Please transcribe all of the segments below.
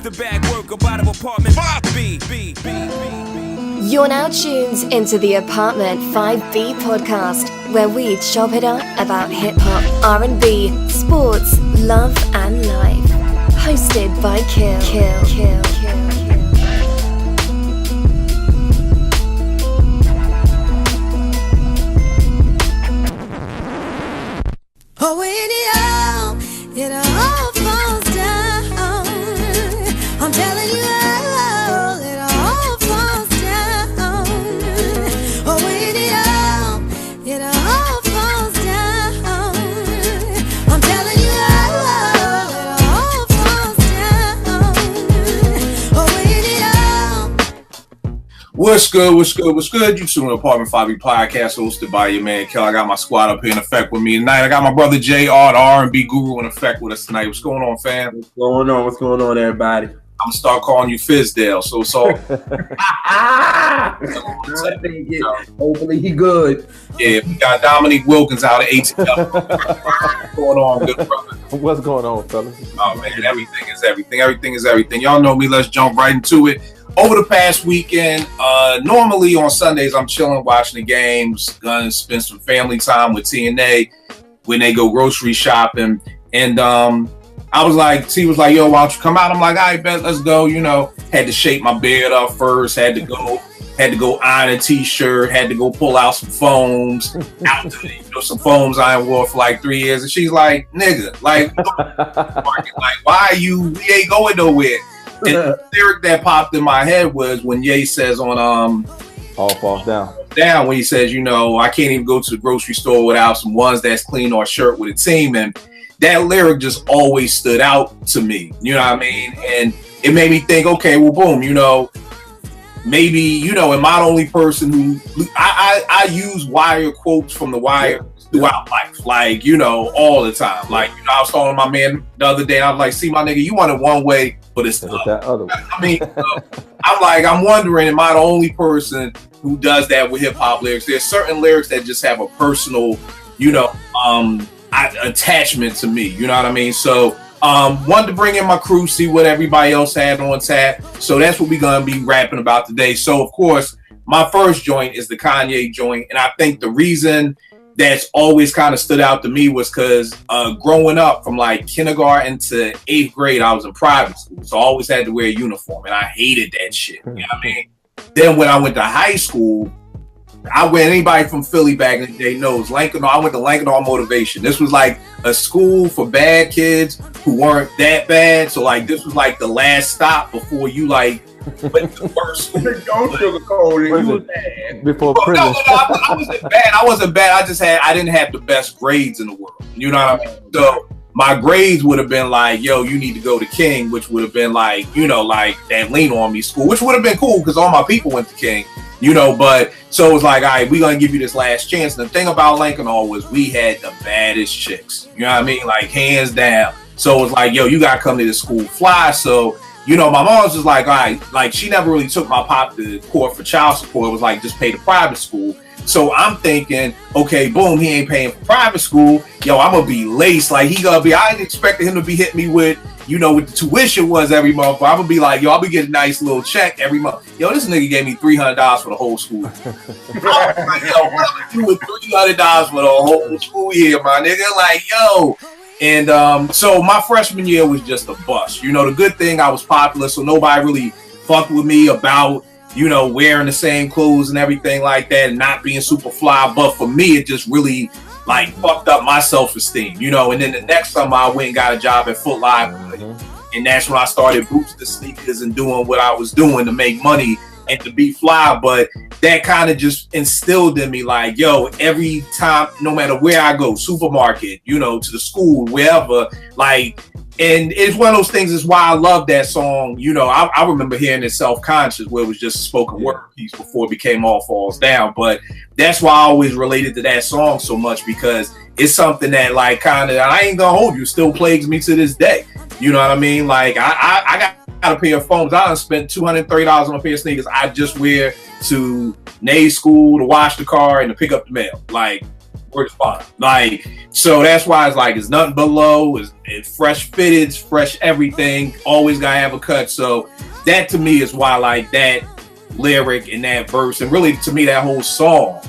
the bag work about of apartment 5B. You're now tuned into the Apartment 5B podcast, where we chop it up about hip-hop, R&B, sports, love and life. Hosted by Kill. Oh, it all falls down. I'm telling you, it all falls down. Oh, it all falls down. I'm telling you, it all falls down. Oh, What's good? You see the Apartment 5B podcast hosted by your man Kel. I got my squad up here in effect with me tonight. I got my brother JR, the R&B guru, in effect with us tonight. What's going on, fam? What's going on, everybody? I'm gonna start calling you Fizdale. So it's all. Hopefully he good. Yeah, we got Dominique Wilkins out of ATL. What's going on, good brother? What's going on, fellas? Oh man, everything is everything. Y'all know me. Let's jump right into it. Over the past weekend, normally on Sundays, I'm chilling, watching the games, gonna spend some family time with TNA when they go grocery shopping. And I was like, T was like, yo, why don't you come out? I'm like, all right, bet, let's go. You know, had to shape my beard up first, had to go iron a t-shirt, had to go pull out some foams, some foams I ain't wore for like 3 years. And she's like, nigga, like why we ain't going nowhere. And the lyric that popped in my head was when Ye says on all falls down when he says, you know, I can't even go to the grocery store without some ones that's clean or a shirt with a team. And that lyric just always stood out to me, you know what I mean? And it made me think, okay, well, boom, you know, maybe, you know, am I the only person who I use Wire quotes from the Wire throughout life, like, you know, all the time. Like, you know, I was talking to my man the other day, and I was like, see, my nigga, you want it one way, but it's that other way. I mean, I'm wondering, am I the only person who does that with hip hop lyrics? There's certain lyrics that just have a personal, you know, attachment to me. You know what I mean? So, wanted to bring in my crew, see what everybody else had on tap. So that's what we're gonna be rapping about today. So, of course, my first joint is the Kanye joint, and I think the reason that's always kind of stood out to me was because growing up from like kindergarten to 8th grade, I was in private school. So I always had to wear a uniform and I hated that shit. You know what I mean? Then when I went to high school, anybody from Philly back in the day knows, I went to Lankenau Motivation. This was like a school for bad kids who weren't that bad. So like this was like the last stop before you like went to worst. Don't sugarcoat it. You was bad. Before prison. No, I wasn't bad. I didn't have the best grades in the world. You know what I mean? So my grades would have been like, yo, you need to go to King, which would have been like, you know, like that lean on me school, which would have been cool because all my people went to King, you know, but so it was like, all right, we're going to give you this last chance. And the thing about Lankenau was we had the baddest chicks, you know what I mean? Like hands down. So it was like, yo, you got to come to the school fly. So, you know, my mom was just like, all right, like she never really took my pop to court for child support. It was like, just pay the private school. So I'm thinking, okay, boom, he ain't paying for private school. Yo, I'm going to be laced. Like I didn't expect him to be hitting me with, you know, what the tuition was every month. But I'm going to be like, yo, I'll be getting a nice little check every month. Yo, this nigga gave me $300 for the whole school. I was like, yo, what am I doing with $300 for the whole school year, my nigga? Like, yo. And so my freshman year was just a bust. You know, the good thing, I was popular, so nobody really fucked with me about, you know, wearing the same clothes and everything like that and not being super fly. But for me, it just really, like, fucked up my self-esteem, you know. And then the next summer, I went and got a job at Foot Locker. And that's when I started boosting sneakers and doing what I was doing to make money and to be fly. But that kind of just instilled in me, like, yo, every time, no matter where I go, supermarket, you know, to the school, wherever, like, and it's one of those things is why I love that song. You know, I remember hearing it Self-Conscious, where it was just a spoken word piece before it became All Falls Down. But that's why I always related to that song so much, because it's something that, like, kind of, I ain't gonna hold you, still plagues me to this day. You know what I mean? Like, I got a pair of phones. I done spent $230 on a pair of sneakers I just wear to Nay's school, to wash the car, and to pick up the mail. Like, Word is bottom. Like, so that's why it's like, it's nothing but low, it's fresh fitteds, fresh everything, always gotta have a cut. So that to me is why, like, that lyric and that verse, and really to me, that whole song,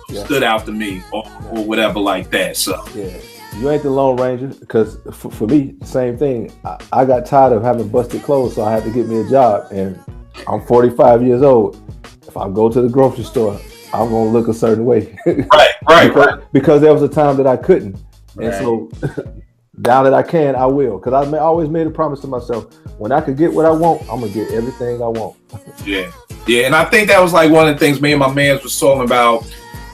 stood out to me or whatever like that. So Yeah. You ain't the Lone Ranger, because for me, same thing. I got tired of having busted clothes, so I had to get me a job. And I'm 45 years old. If I go to the grocery store, I'm gonna look a certain way. right. Because there was a time that I couldn't, Right. and so now that I can, I will. Because I always made a promise to myself: when I could get what I want, I'm gonna get everything I want. Yeah, and I think that was like one of the things me and my mans was talking about.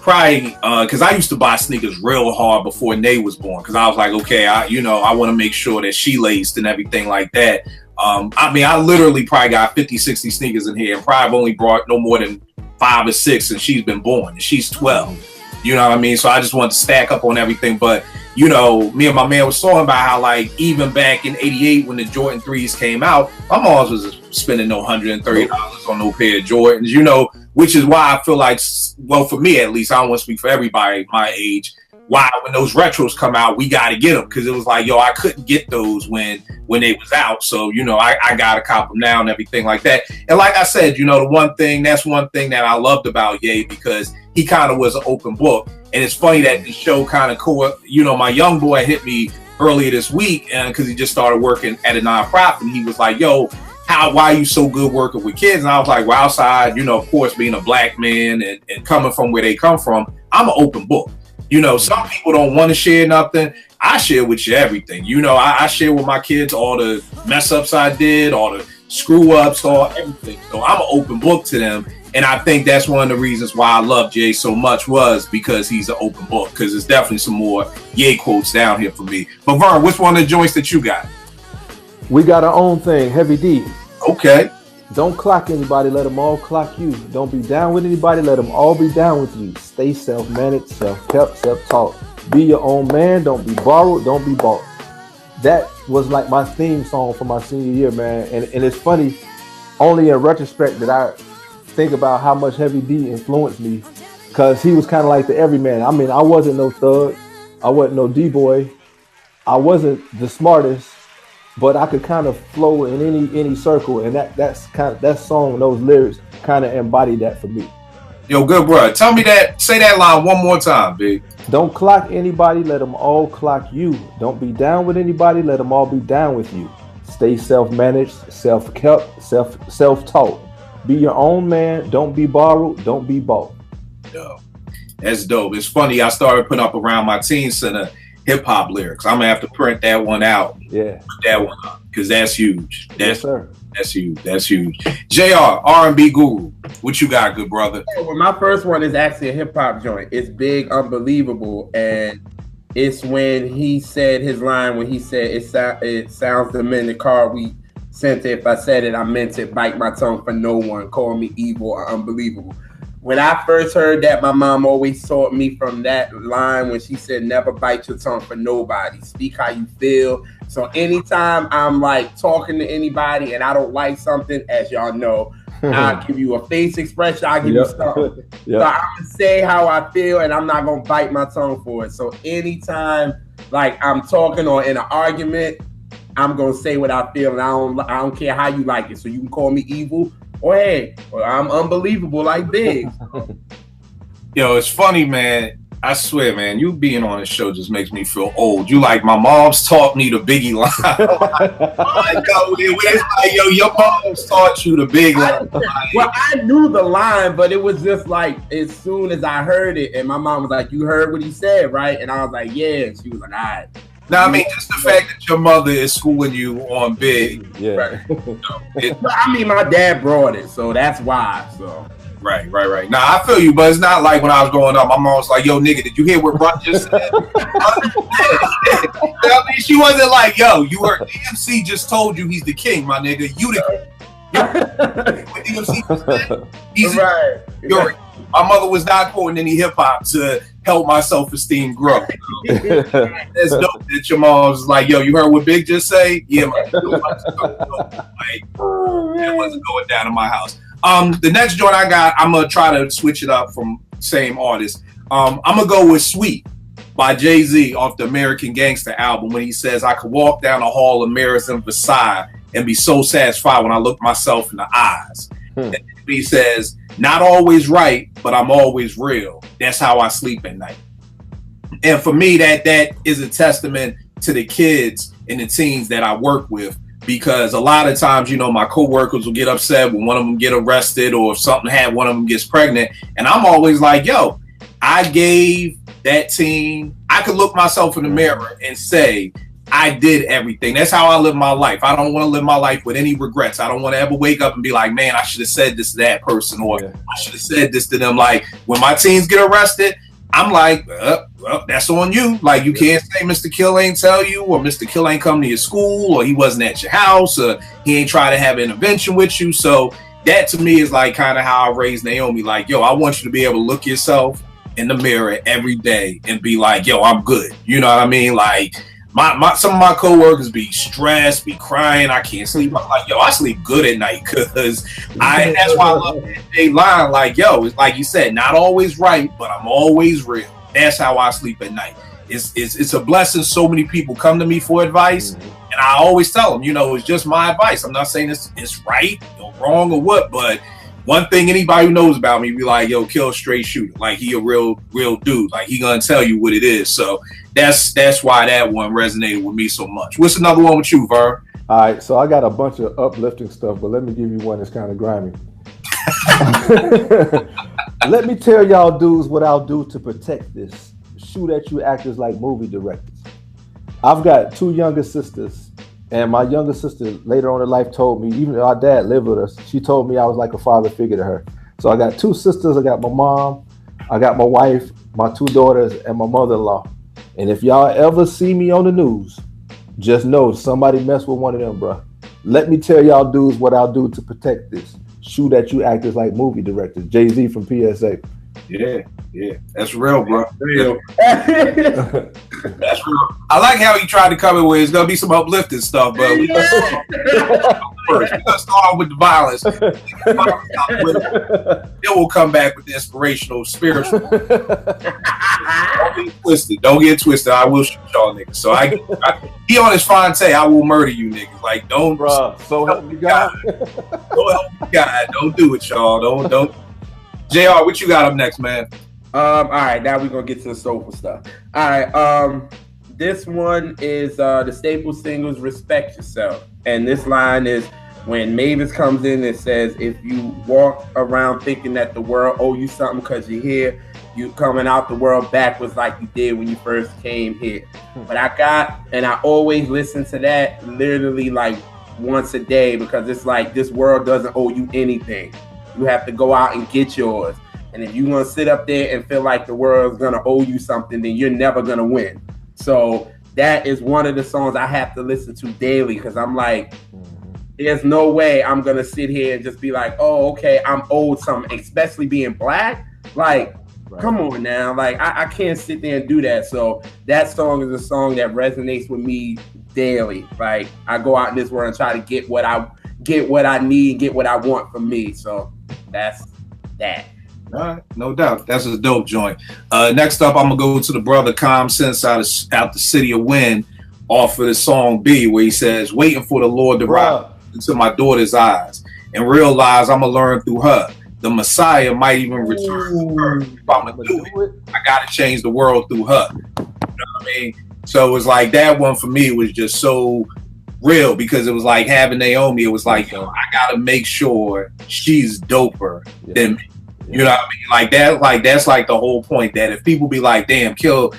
Probably because I used to buy sneakers real hard before Nay was born, because I was like, okay, I want to make sure that she laced and everything like that. I mean, I literally probably got 50, 60 sneakers in here, and probably only brought no more than 5 or 6 since she's been born, and she's 12. You know what I mean? So I just wanted to stack up on everything. But, me and my man was talking about how, like, even back in 88 when the Jordan 3s came out, my mom was spending no $130 on no pair of Jordans, which is why I feel like, well, for me at least, I don't want to speak for everybody my age, why when those retros come out, we got to get them, because it was like, I couldn't get those when they was out. So, I got to cop them now and everything like that. And like I said, that's one thing that I loved about Ye, because he kind of was an open book. And it's funny that the show kind of my young boy hit me earlier this week, because he just started working at a nonprofit, and he was like, why are you so good working with kids? And I was like, well, outside, of course, being a black man and coming from where they come from, I'm an open book. Some people don't want to share nothing. I share with you everything. I share with my kids all the mess ups I did, all the screw ups, all everything. So I'm an open book to them. And I think that's one of the reasons why I love Jay so much, was because he's an open book, because there's definitely some more Ye quotes down here for me. But Vern, which one of the joints that you got? We got our own thing, Heavy D. Okay. Don't clock anybody, let them all clock you. Don't be down with anybody, let them all be down with you. Stay self-managed, self-kept, self-taught. Be your own man, don't be borrowed, don't be bought. That was like my theme song for my senior year, man. And it's funny, only in retrospect that I think about how much Heavy D influenced me, because he was kind of like the everyman. I mean, I wasn't no thug, I wasn't no D-boy, I wasn't the smartest, but I could kind of flow in any circle, and that song, those lyrics kind of embodied that for me. Yo, good bro. Tell me that. Say that line one more time, big. Don't clock anybody, let them all clock you. Don't be down with anybody, let them all be down with you. Stay self-managed, self-kept, self-taught. Be your own man. Don't be borrowed. Don't be bought. Yo, that's dope. It's funny. I started putting up around my teen center hip hop lyrics. I'm gonna have to print that one out. Yeah, put that one up, because that's huge. Yes, sir. That's huge. That's huge. JR, R&B guru. What you got, good brother? Well, my first one is actually a hip hop joint. It's Big Unbelievable, and it's when he said his line when he said it sounds the men in the car we sent it. If I said it, I meant it. Bite my tongue for no one. Call me evil or unbelievable. When I first heard that, my mom always taught me from that line when she said, never bite your tongue for nobody. Speak how you feel. So anytime I'm like talking to anybody and I don't like something, as y'all know, I'll give you a face expression. I'll give you something. So I'm going to say how I feel, and I'm not going to bite my tongue for it. So anytime like I'm talking or in an argument, I'm going to say what I feel, and I don't care how you like it. So you can call me evil, or hey, or I'm unbelievable like Big. Yo, it's funny, man. I swear, man, you being on this show just makes me feel old. You like, my mom's taught me the Biggie line. It's like, yo, your mom's taught you the big line. Well, I knew the line, but it was just like, as soon as I heard it, and my mom was like, you heard what he said, right? And I was like, yeah. And she was like, all right. Now, I mean, just the fact that your mother is schooling you on Big. Yeah. Right. I mean, my dad brought it, so that's why. So. Right. Now, I feel you, but it's not like when I was growing up, my mom was like, yo, nigga, did you hear what Bron just said? I mean, she wasn't like, yo, you heard DMC just told you he's the king, my nigga. You the king. What DMC said? He's right. My mother was not quoting any hip-hop to help my self-esteem grow. That's dope that your mom was like, yo, you heard what Big just say? Yeah, like, it wasn't going down in my house. The next joint I got, I'm gonna try to switch it up from same artist. I'm gonna go with Sweet. by Jay-Z off the American Gangster album when he says, I could walk down the hall of mirrors in Versailles and be so satisfied when I look myself in the eyes. And he says, not always right, but I'm always real. That's how I sleep at night. And for me, that is a testament to the kids and the teens that I work with, because a lot of times, you know, my coworkers will get upset when one of them get arrested or if something one of them gets pregnant. And I'm always like, yo, I gave that teen, I could look myself in the mirror and say, I did everything. That's how I live my life. I don't want to live my life with any regrets. I don't want to ever wake up and be like, man, I should have said this to that person, or I should have said this to them. Like when my teens get arrested, I'm like, well, that's on you. Like you can't say Mr. Kill ain't tell you, or Mr. Kill ain't come to your school, or he wasn't at your house, or he ain't try to have an intervention with you. So that to me is like kind of how I raised Naomi. Like, yo, I want you to be able to look yourself in the mirror every day and be like, yo, I'm good. You know what I mean? Like some of my coworkers be stressed, be crying, I can't sleep. I'm like, yo, I sleep good at night, because that's why I love that line. Like, yo, it's like you said, not always right, but I'm always real. That's how I sleep at night. It's a blessing. So many people come to me for advice, and I always tell them, you know, it's just my advice. I'm not saying it's right or wrong or what, but one thing anybody who knows about me be like, yo, Kill straight shooter. Like he a real dude. Like he gonna tell you what it is. So that's why that one resonated with me so much. What's another one with you, Ver? All right, so I got a bunch of uplifting stuff, but let me give you one that's kind of grimy. Let me tell y'all dudes what I'll do to protect this. Shoot at you actors like movie directors. I've got two younger sisters, and my younger sister later on in life told me, even though our dad lived with us, she told me I was like a father figure to her. So I got two sisters. I got my mom, I got my wife, my two daughters, and my mother-in-law. And if y'all ever see me on the news, just know somebody messed with one of them, bro. Let me tell y'all dudes what I'll do to protect this. Shoot at you actors like movie directors. Jay-Z from PSA. Yeah, that's real, bro. That's real. I like how he tried to come in with it's gonna be some uplifting stuff, but we gonna start off with the violence. Then we'll come back with the inspirational, spiritual. Don't get twisted. I will shoot y'all niggas. So I he on his Fonte, I will murder you niggas. Like don't, bro. So help me God. Don't help me God. Don't do it, y'all. Don't. JR, what you got up next, man? All right, now we're gonna get to the soulful stuff. All right, this one is the staple singles "Respect Yourself," and this line is when Mavis comes in and says, "If you walk around thinking that the world owe you something because you're here, you coming out the world backwards like you did when you first came here." But I always listen to that literally like once a day, because it's like this world doesn't owe you anything. You have to go out and get yours. And if you're going to sit up there and feel like the world's going to owe you something, then you're never going to win. So that is one of the songs I have to listen to daily, because I'm like, there's no way I'm going to sit here and just be like, oh, okay, I'm owed something, especially being black. Like, come on now. Like, I can't sit there and do that. So that song is a song that resonates with me daily. Like, I go out in this world and try to get what I need, get what I want from me. So that's that. All right, no doubt. That's a dope joint. Next up, I'm gonna go to the brother Common Sense out the city of Wynn off of the song B, where he says, "Waiting for the Lord to rise into my daughter's eyes and realize I'm gonna learn through her. The Messiah might even return through her. If I'm gonna do it, I gotta change the world through her." You know what I mean? So it was like that one for me was just so real, because it was like having Naomi. It was like, yo, I gotta make sure she's doper than me. You know what I mean? Like that, like that's like the whole point, that if people be like, damn, Kill's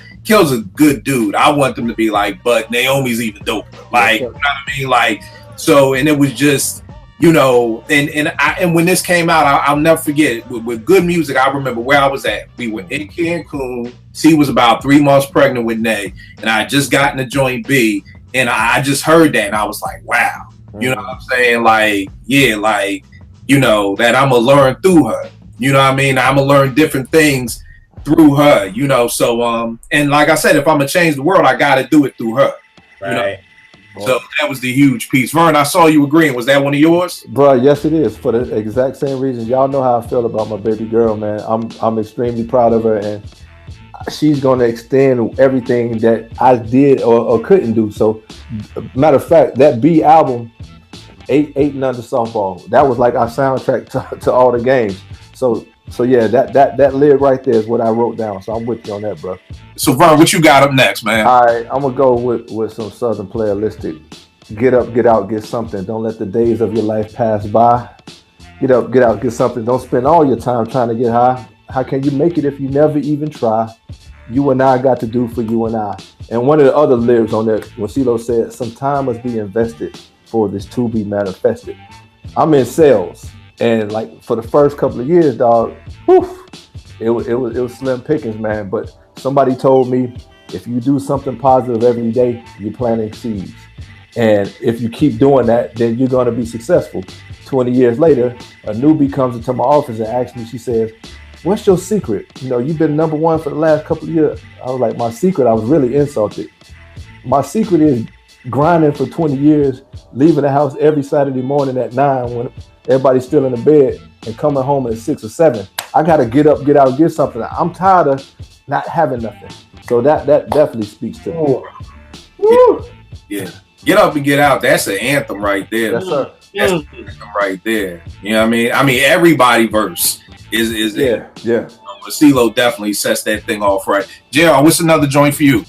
a good dude, I want them to be like, but Naomi's even doper. Like, you know what I mean? Like, so, and it was just, you know, and when this came out, I'll never forget, with good music, I remember where I was at. We were in Cancun. C was about 3 months pregnant with Nay, and I had just gotten the joint B, and I just heard that, and I was like, wow. You know what I'm saying? Like, yeah, like, you know, that I'm going to learn through her. You know what I mean? I'm going to learn different things through her, you know? So, and like I said, if I'm going to change the world, I got to do it through her. Right. You know? So that was the huge piece. Vern, I saw you agreeing. Was that one of yours? Bro, yes, it is. For the exact same reasons. Y'all know how I feel about my baby girl, man. I'm extremely proud of her. And she's gonna extend everything that I did or couldn't do. So, matter of fact, that B album, 8 Under Softball, that was like our soundtrack to all the games. So yeah, that lyric right there is what I wrote down. So I'm with you on that, bro. So Vern, what you got up next, man? All right, I'm gonna go with some Southern playalistic. Get up, get out, get something. Don't let the days of your life pass by. Get up, get out, get something. Don't spend all your time trying to get high. How can you make it if you never even try? You and I got to do for you and I. And one of the other lyrics on there, when CeeLo said, some time must be invested for this to be manifested. I'm in sales, and like for the first couple of years, dog, it was slim pickings, man. But somebody told me, if you do something positive every day, you're planting seeds. And if you keep doing that, then you're going to be successful. 20 years later, a newbie comes into my office and asks me, she says, what's your secret? You know, you've been number one for the last couple of years. I was like, my secret, I was really insulted. My secret is grinding for 20 years, leaving the house every Saturday morning at 9 when everybody's still in the bed and coming home at 6 or 7. I got to get up, get out, get something. I'm tired of not having nothing. So that definitely speaks to me. Yeah. Get up and get out. That's an anthem right there. Yes, sir. That's an anthem right there. You know what I mean? I mean, everybody verse is yeah. But CeeLo definitely sets that thing off right. JR, what's another joint for you?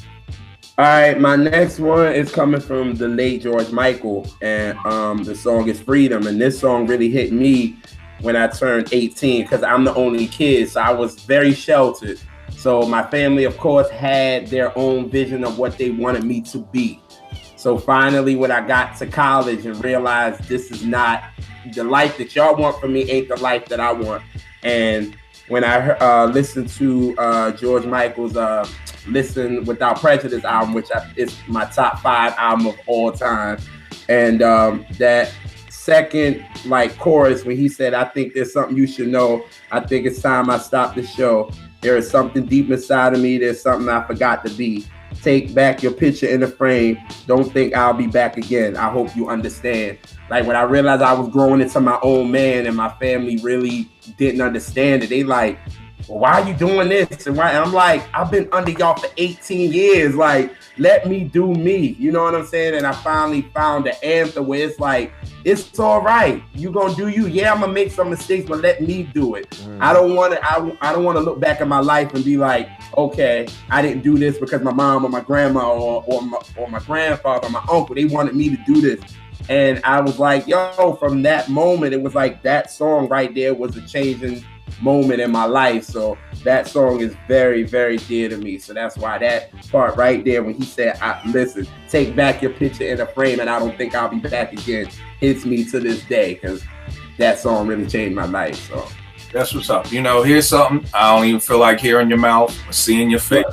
All right, my next one is coming from the late George Michael, and the song is Freedom. And this song really hit me when I turned 18 because I'm the only kid, so I was very sheltered. So my family, of course, had their own vision of what they wanted me to be. So finally, when I got to college and realized this is not the life that y'all want for me, ain't the life that I want. And when I listened to George Michael's Listen Without Prejudice album, which is my top 5 album of all time, and that second like chorus when he said, I think there's something you should know. I think it's time I stop the show. There is something deep inside of me. There's something I forgot to be. Take back your picture in the frame. Don't think I'll be back again. I hope you understand. Like when I realized I was growing into my own man and my family really didn't understand it. They like, well, why are you doing this? And I'm like, I've been under y'all for 18 years. Like, let me do me. You know what I'm saying? And I finally found the answer where it's like, it's all right. You gonna do you. Yeah, I'm gonna make some mistakes, but let me do it. I don't want to look back at my life and be like, okay, I didn't do this because my mom or my grandma or my grandfather or my uncle, they wanted me to do this. And I was like, yo, from that moment, it was like that song right there was a changing moment in my life. So that song is very, very dear to me. So that's why that part right there, when he said, listen, take back your picture in a frame and I don't think I'll be back again, hits me to this day because that song really changed my life. So that's what's up. You know, here's something I don't even feel like hearing your mouth or seeing your face.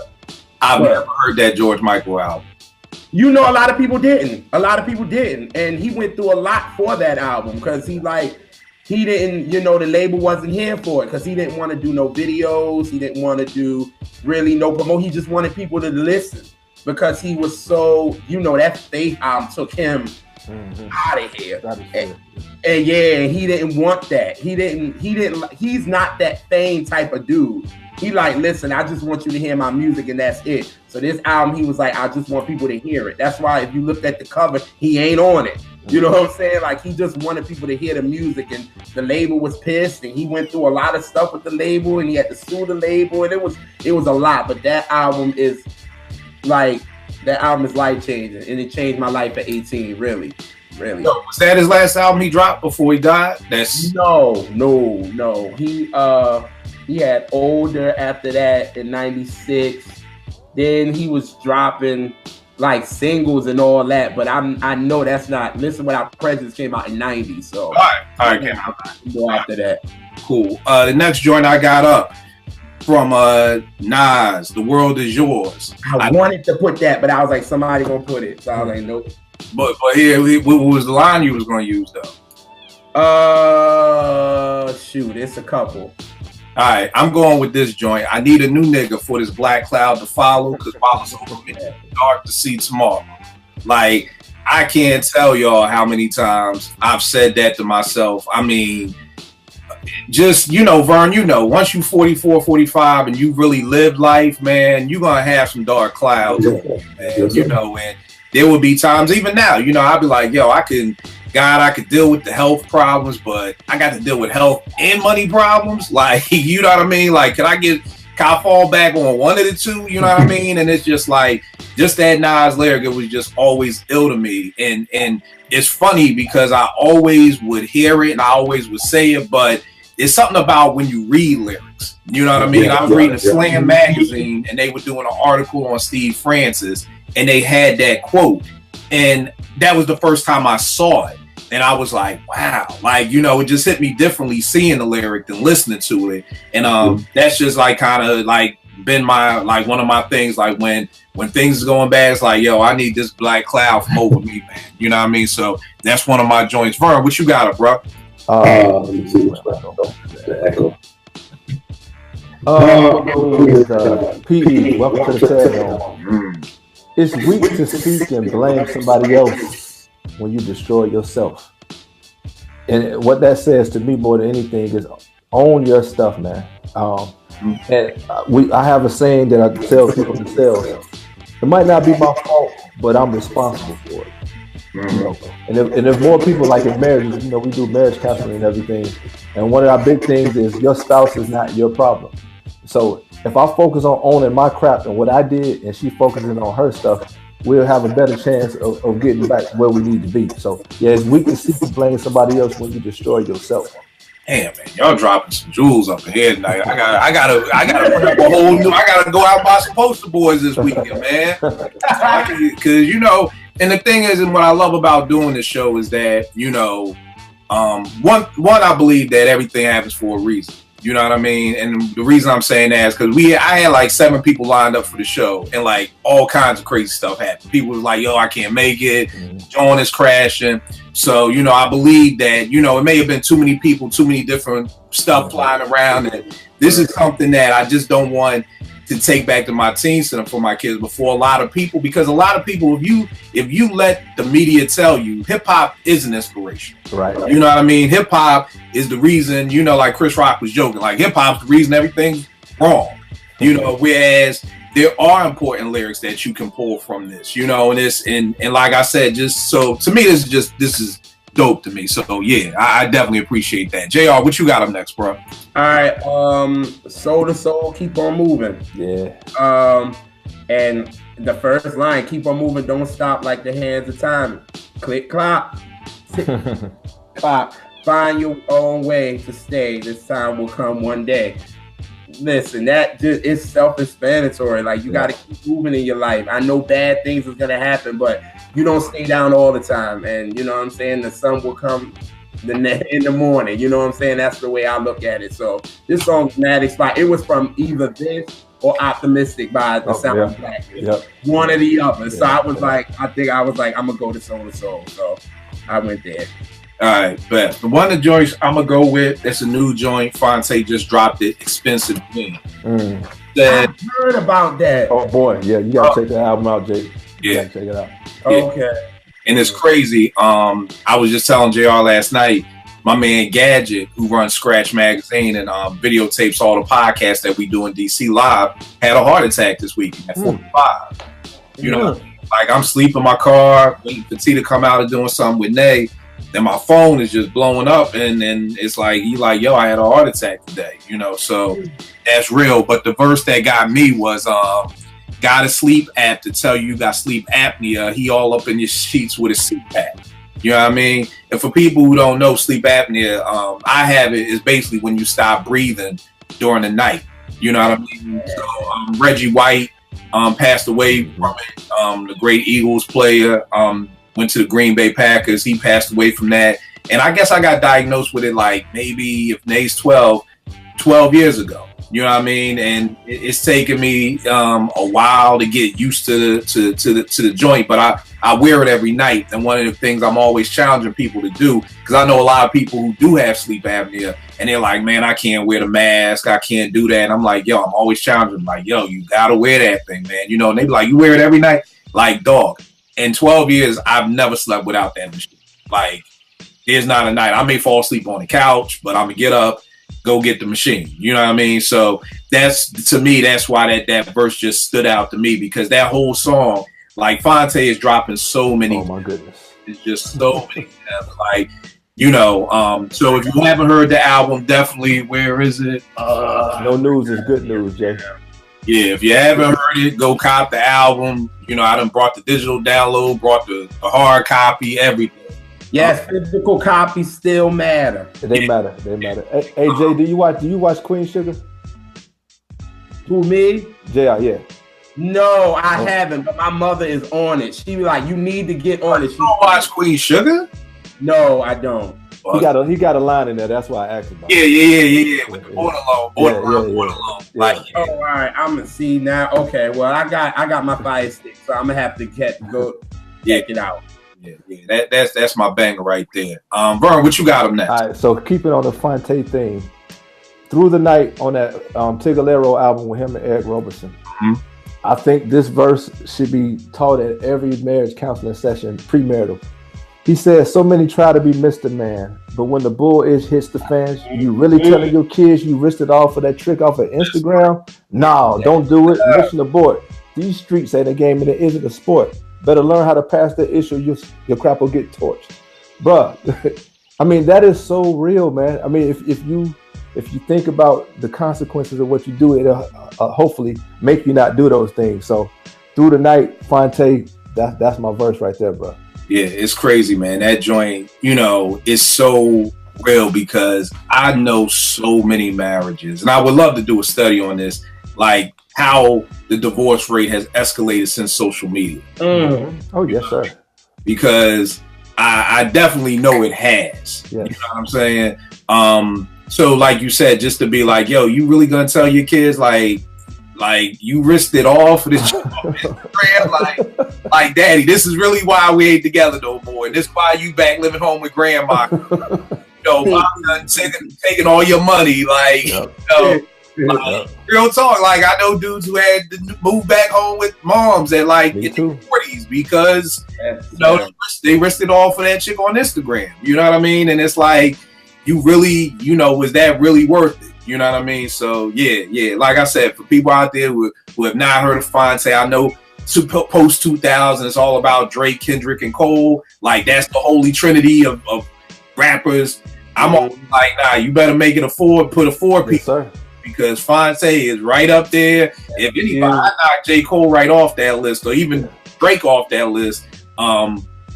I've never heard that George Michael album. You know, a lot of people didn't. And he went through a lot for that album because he didn't, you know, the label wasn't here for it because he didn't want to do no videos. He didn't want to do really no promo. He just wanted people to listen because he was so, you know, that Faith album took him out of here. And yeah, he didn't want that. He's not that Fame type of dude. He like, listen, I just want you to hear my music and that's it. So this album, he was like, I just want people to hear it. That's why if you looked at the cover, he ain't on it. You know what I'm saying? Like he just wanted people to hear the music, and the label was pissed, and he went through a lot of stuff with the label, and he had to sue the label, and it was a lot. But that album is life changing, and it changed my life at 18, really. So was that his last album he dropped before he died? No. He had Older after that in 96. Then he was dropping like singles and all that, but I know that's not. Listen Without Prejudice came out in 90, so all right, came out. Go after that. Cool. The next joint I got up from Nas, The World Is Yours. I wanted to put that, but I was like, somebody gonna put it, so I was like, nope. But here, what was the line you was gonna use though? Shoot, it's a couple. All right, I'm going with this joint. I need a new nigga for this black cloud to follow, because while it's over me, dark to see tomorrow. Like, I can't tell y'all how many times I've said that to myself. I mean, just, Vern, once you 44, 45 and you really lived life, man, you're going to have some dark clouds, man, and there will be times, even now, I'll be like, yo, I could deal with the health problems, but I got to deal with health and money problems. Like, you know what I mean? Like, can I fall back on one of the two? You know what I mean? And it's just like, just that Nas lyric, it was just always ill to me. And it's funny because I always would hear it and I always would say it, but it's something about when you read lyrics. You know what I mean? I was reading a Slam magazine and they were doing an article on Steve Francis and they had that quote. And that was the first time I saw it. And I was like, wow, like, it just hit me differently seeing the lyric than listening to it. And that's just like kind of like been my, like one of my things, like when things is going bad, it's like, yo, I need this black cloud from over me, man. You know what I mean? So that's one of my joints. Vern, what you got, bro? Let me see what's going on. The echo. PE, welcome to the tag. It's weak to seek and blame somebody else when you destroy yourself. And what that says to me more than anything is own your stuff, man. I have a saying that I tell people themselves. It might not be my fault, but I'm responsible for it. And if more people, like in marriages, we do marriage counseling and everything. And one of our big things is your spouse is not your problem. So if I focus on owning my crap and what I did, and she focusing on her stuff, we'll have a better chance of getting back where we need to be. So yeah, it's weak to seek and blame somebody else when you destroy yourself. Damn, man, y'all dropping some jewels up in here tonight. I gotta put up a whole new. I gotta go out and buy some poster boys this weekend, man. Because and the thing is, and what I love about doing this show is that one I believe that everything happens for a reason. You know what I mean? And the reason I'm saying that is because I had like 7 people lined up for the show, and like all kinds of crazy stuff happened. People was like, yo, I can't make it. John is crashing. So, I believe that, it may have been too many people, too many different stuff flying around. And this is something that I just don't want to take back to my teen center for my kids before a lot of people, because a lot of people, if you let the media tell you hip hop is an inspiration, right? You know what I mean? Hip hop is the reason, like Chris Rock was joking, like hip hop's the reason everything's wrong, whereas there are important lyrics that you can pull from this, and like I said, just so to me, this is dope to me. So yeah, I definitely appreciate that. JR, what you got up next, bro? All right, Soul to Soul, Keep on Moving. Yeah. And the first line, keep on moving, don't stop like the hands of time. Click, clock, clock. Find your own way to stay. This time will come one day. Listen, that just is self-explanatory. Like, you got to keep moving in your life. I know bad things is going to happen, but you don't stay down all the time. And you know what I'm saying? The sun will come in the morning. You know what I'm saying? That's the way I look at it. So this song's mad inspired. It was from either this or Optimistic by the Sound of Black. One or the other. So I was like, I'm going to go to Soul to Soul. So I went there. All right, but the one of the joints I'm going to go with, it's a new joint. Fonte just dropped it, Expensive Bean. I heard about that. Oh, boy. Yeah, you got to check that album out, Jake. You got to check it out. Okay. And it's crazy. I was just telling JR last night, my man Gadget, who runs Scratch Magazine and videotapes all the podcasts that we do in DC Live, had a heart attack this week at 45. Like I'm sleeping in my car, waiting for T to come out and doing something with Nay. Then my phone is just blowing up, and then it's like, he like, yo, I had a heart attack today, so that's real. But the verse that got me was, got a sleep app to tell you got sleep apnea. He all up in your sheets with a CPAP. You know what I mean? And for people who don't know sleep apnea, I have it. It's basically when you stop breathing during the night. You know what I mean? So Reggie White passed away from it. The great Eagles player. Went to the Green Bay Packers. He passed away from that. And I guess I got diagnosed with it like maybe if Nay's 12 years ago. You know what I mean? And it's taken me a while to get used to the joint, but I wear it every night. And one of the things I'm always challenging people to do, because I know a lot of people who do have sleep apnea, and they're like, man, I can't wear the mask. I can't do that. And I'm like, yo, I'm always challenging them, like, yo, you got to wear that thing, man. And they be like, you wear it every night? Like, dog. In 12 years, I've never slept without that machine. Like, there's not a night. I may fall asleep on the couch, but I'm going to get up go get the machine. You know what I mean? So that's, to me, that's why that verse just stood out to me, because that whole song, like Fonte is dropping so many. Oh my goodness. It's just so many gems. Like, you know, so if you haven't heard the album, definitely, where is it? No news is good news, Jay. Yeah, if you haven't heard it, go cop the album. You know, I done brought the digital download, brought the hard copy, everything. Yes, physical copies still matter. They matter. They matter. Hey, Jay, do you watch Queen Sugar? Who, me? JR, yeah. No, I haven't, but my mother is on it. She be like, you need to get on it. You don't watch Queen Sugar? No, I don't. He got a line in there. That's why I asked about. Yeah. With the borderline. Like, oh, all right. I'm gonna see now. Okay, well, I got my Fire Stick, so I'm gonna have to go check it out. Yeah. That's my banger right there. Vern, what you got him next? All right, so keeping on the Fonte thing, Through the Night on that Tigalero album with him and Eric Roberson. Mm-hmm. I think this verse should be taught at every marriage counseling session, premarital. He says, so many try to be Mr. Man, but when the bull itch hits the fans, you really telling your kids you risked it all for that trick off of Instagram? No, don't do it. Mission abort. These streets ain't a game and it isn't a sport. Better learn how to pass the issue. Your crap will get torched. Bruh, I mean, that is so real, man. I mean, if you think about the consequences of what you do, it'll hopefully make you not do those things. So Through the Night, Fonte, that's my verse right there, bro. Yeah, it's crazy, man. That joint, you know, is so real, because I know so many marriages, and I would love to do a study on this, like how the divorce rate has escalated since social media. Oh, yes, sir. Because I definitely know it has. Yes. You know what I'm saying? So like you said, just to be like, yo, you really gonna tell your kids like you risked it all for this like daddy, this is really why we ain't together no more. And this is why you back living home with grandma. You know, mom done taking all your money. Like, you know, like, real talk. Like, I know dudes who had to move back home with moms at like in their 40s because you know they risked it all for that chick on Instagram. You know what I mean? And it's like, you really, you know, was that really worth it? You know what I mean? So yeah. Like I said, for people out there who have not heard of Fonte, I know post 2000, it's all about Drake, Kendrick, and Cole. Like, that's the holy trinity of rappers. I'm always like, nah, you better make it put a four-piece, because Fonte is right up there. If anybody, I knock J. Cole right off that list, or even Drake off that list,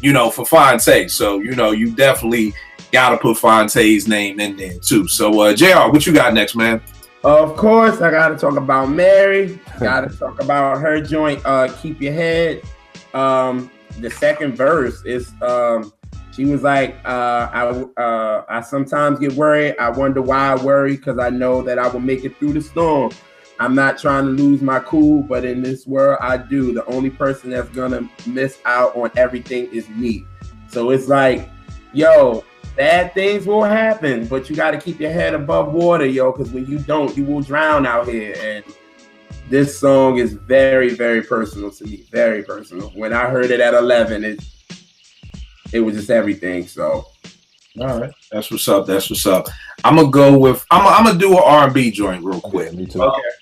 you know, for Fonte. So, you know, you definitely gotta put Fonte's name in there too. So JR, what you got next, man? Of course, I gotta talk about Mary. Gotta talk about her joint, Keep Your Head. The second verse is she was like, I sometimes get worried. I wonder why I worry, because I know that I will make it through the storm. I'm not trying to lose my cool, but in this world I do. The only person that's gonna miss out on everything is me. So it's like, yo, bad things will happen, but you got to keep your head above water, yo, because when you don't, you will drown out here. And this song is very, very personal to me, very personal. When I heard it at 11, it was just everything. So, all right, that's what's up. I'm gonna go with I'm gonna do an R&B joint real quick. Okay, me too.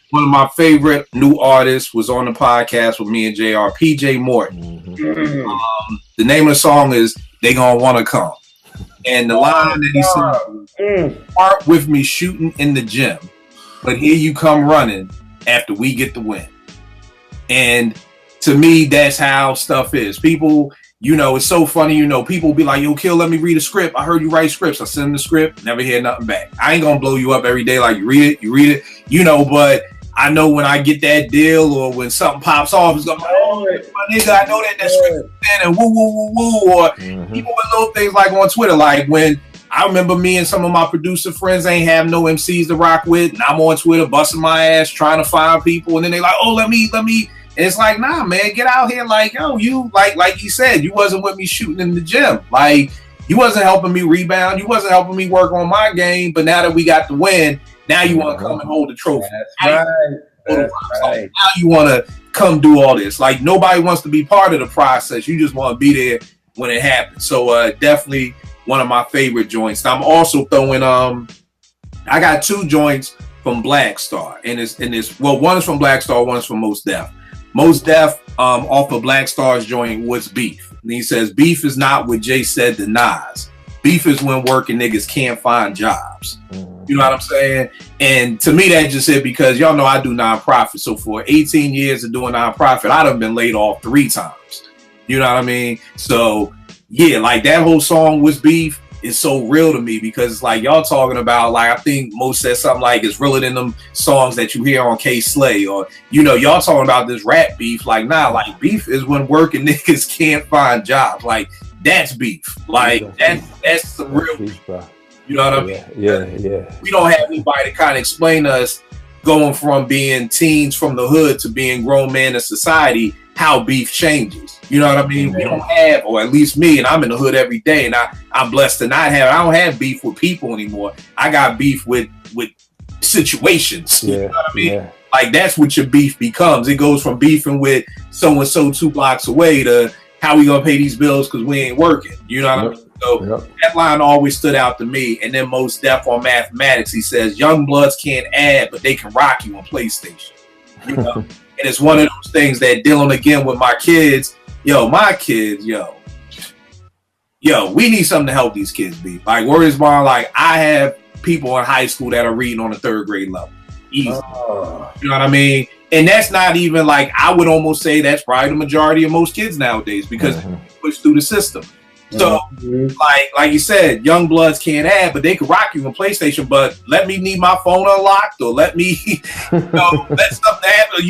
One of my favorite new artists was on the podcast with me and JR, PJ Morton. Mm-hmm. The name of the song is "They Gonna Wanna Come." And the line that he said, part with me shooting in the gym, but here you come running after we get the win. And to me, that's how stuff is. People, you know, it's so funny, you know, people be like, yo, Kill, let me read a script. I heard you write scripts. I send them the script, never hear nothing back. I ain't gonna blow you up every day like you read it, you know, but I know when I get that deal or when something pops off, it's gonna be like, oh, my nigga, I know that script and woo, or even with little things like on Twitter, like when I remember me and some of my producer friends ain't have no MCs to rock with, and I'm on Twitter busting my ass trying to find people, and then they like, oh, let me, and it's like, nah, man, get out here, like, yo, you, like you said, you wasn't with me shooting in the gym, like, you wasn't helping me rebound, you wasn't helping me work on my game, but now that we got the win, now you want to come and hold the trophy. That's right. Now you want to come do all this. Like, nobody wants to be part of the process. You just want to be there when it happens. So definitely one of my favorite joints. I'm also throwing I got 2 joints from Black Star, and one is from Black Star, one is from Mos Def. Mos Def off of Black Star's joint, What's Beef? And he says, beef is not what Jay said to Nas. Beef is when working niggas can't find jobs. You know what I'm saying? And to me, that just it, because y'all know I do nonprofit. So for 18 years of doing nonprofit, I done been laid off 3 times. You know what I mean? So yeah, like that whole song, What's Beef, is so real to me, because it's like y'all talking about, like, I think Mo said something like it's realer than them songs that you hear on K-Slay, or, you know, y'all talking about this rap beef. Like, nah, like beef is when working niggas can't find jobs. Like, that's beef. Like, that's some real beef. You know what I mean? Yeah. We don't have anybody to kind of explain to us, going from being teens from the hood to being grown men in society, how beef changes. You know what I mean? We don't have, or at least me, and I'm in the hood every day, and I'm blessed to not have, I don't have beef with people anymore. I got beef with situations. You know what I mean? Yeah. Like, that's what your beef becomes. It goes from beefing with so-and-so 2 blocks away to how we gonna pay these bills because we ain't working. You know what I mean? So that line always stood out to me. And then Mos Def on Mathematics, he says, young bloods can't add, but they can rock you on PlayStation. You know? And it's one of those things that, dealing again with my kids, my kids, we need something to help these kids be. Like, word is bond, like, I have people in high school that are reading on the 3rd grade level. Easy. You know what I mean? And that's not even, like, I would almost say that's probably the majority of most kids nowadays, because they push through the system. So, like you said, young bloods can't add, but they can rock you on PlayStation. But let me need my phone unlocked, or let me, let something happen.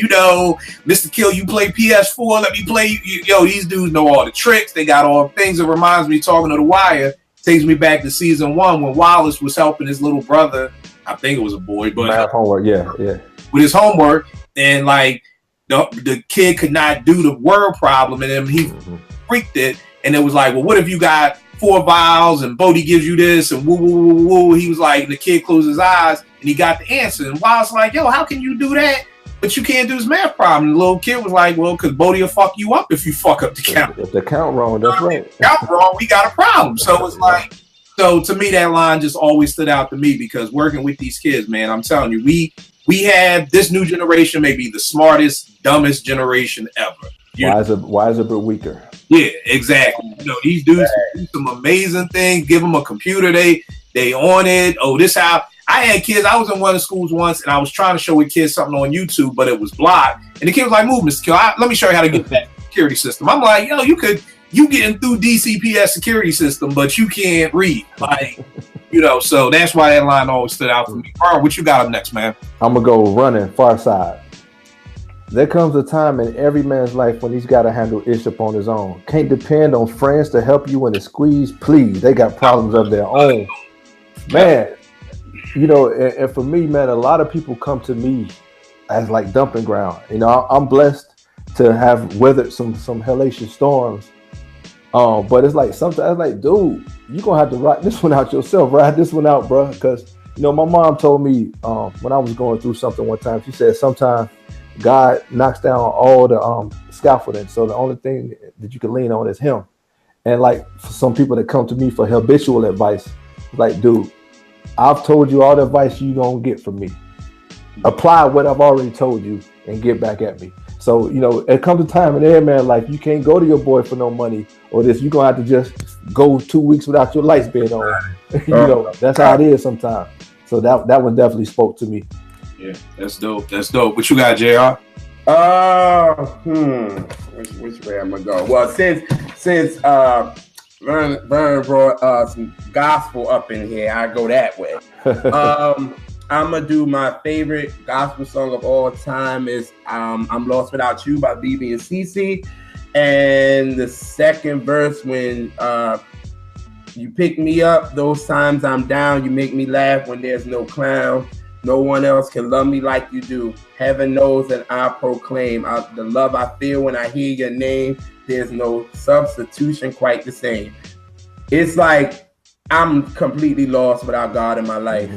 Mr. Kill, you play PS4. Let me play. These dudes know all the tricks. They got all the things. It reminds me, talking to The Wire, takes me back to season 1 when Wallace was helping his little brother. I think it was a boy, but homework, yeah, with his homework, and like the kid could not do the word problem, and then he freaked it. And it was like, well, what if you got 4 vowels and Bodie gives you this and woo, woo, woo, woo. He was like, and the kid closed his eyes and he got the answer. And Wallace like, yo, how can you do that, but you can't do this math problem? And the little kid was like, well, because Bodie will fuck you up if you fuck up the count. If the count wrong, that's right. If the count wrong, we got a problem. So it's like, so to me, that line just always stood out to me, because working with these kids, man, I'm telling you, we have this new generation, maybe the smartest, dumbest generation ever. Wiser but weaker. Yeah, exactly. These dudes do some amazing things. Give them a computer, they on it. Oh, this how I had kids. I was in one of the schools once, and I was trying to show a kid something on YouTube, but it was blocked. And the kid was like, "Move, Mr. Kill. Let me show you how to get that security system." I'm like, "Yo, you getting through DCPS security system, but you can't read." Like, so that's why that line always stood out for me. All right, what you got up next, man? I'm gonna go running far side. There comes a time in every man's life when he's got to handle ish up on his own. Can't depend on friends to help you in the squeeze. Please, they got problems of their own. Man, and for me, man, a lot of people come to me as like dumping ground. I'm blessed to have weathered some hellacious storms. But it's like sometimes, like, dude, you're going to have to ride this one out yourself. Ride this one out, bro. Because, my mom told me when I was going through something one time, she said sometimes God knocks down all the scaffolding, so the only thing that you can lean on is him. And like, for some people that come to me for habitual advice, like, dude, I've told you all the advice you gonna get from me. Apply what I've already told you and get back at me. So, it comes a time in every man's life, you can't go to your boy for no money or this. You're gonna have to just go 2 weeks without your lights being on. That's how it is sometimes. So that one definitely spoke to me. Yeah, that's dope. What you got, JR? Which way I'm gonna go? Well, since Vern brought some gospel up in here, I go that way. I'm gonna do my favorite gospel song of all time is "I'm Lost Without You" by BB and CeCe, and the second verse, when you pick me up those times I'm down, you make me laugh when there's no clown. No one else can love me like you do. Heaven knows that I proclaim the love I feel when I hear your name. There's no substitution quite the same. It's like I'm completely lost without God in my life.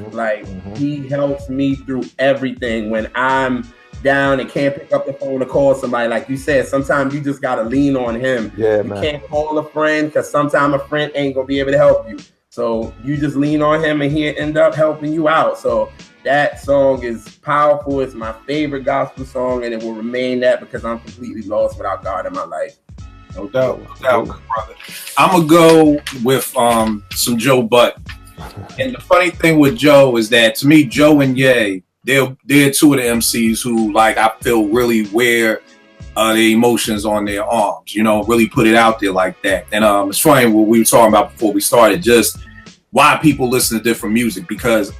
He helps me through everything. When I'm down and can't pick up the phone to call somebody, like you said, sometimes you just got to lean on him. You can't call a friend because sometimes a friend ain't going to be able to help you. So you just lean on him and he'll end up helping you out. So that song is powerful. It's my favorite gospel song, and it will remain that because I'm completely lost without God in my life. No doubt, brother. I'm gonna go with some Joe Budden. And the funny thing with Joe is that to me, Joe and Ye, they're two of the MCs who like I feel really wear the emotions on their arms, really put it out there like that. And it's funny what we were talking about before we started, just why people listen to different music, because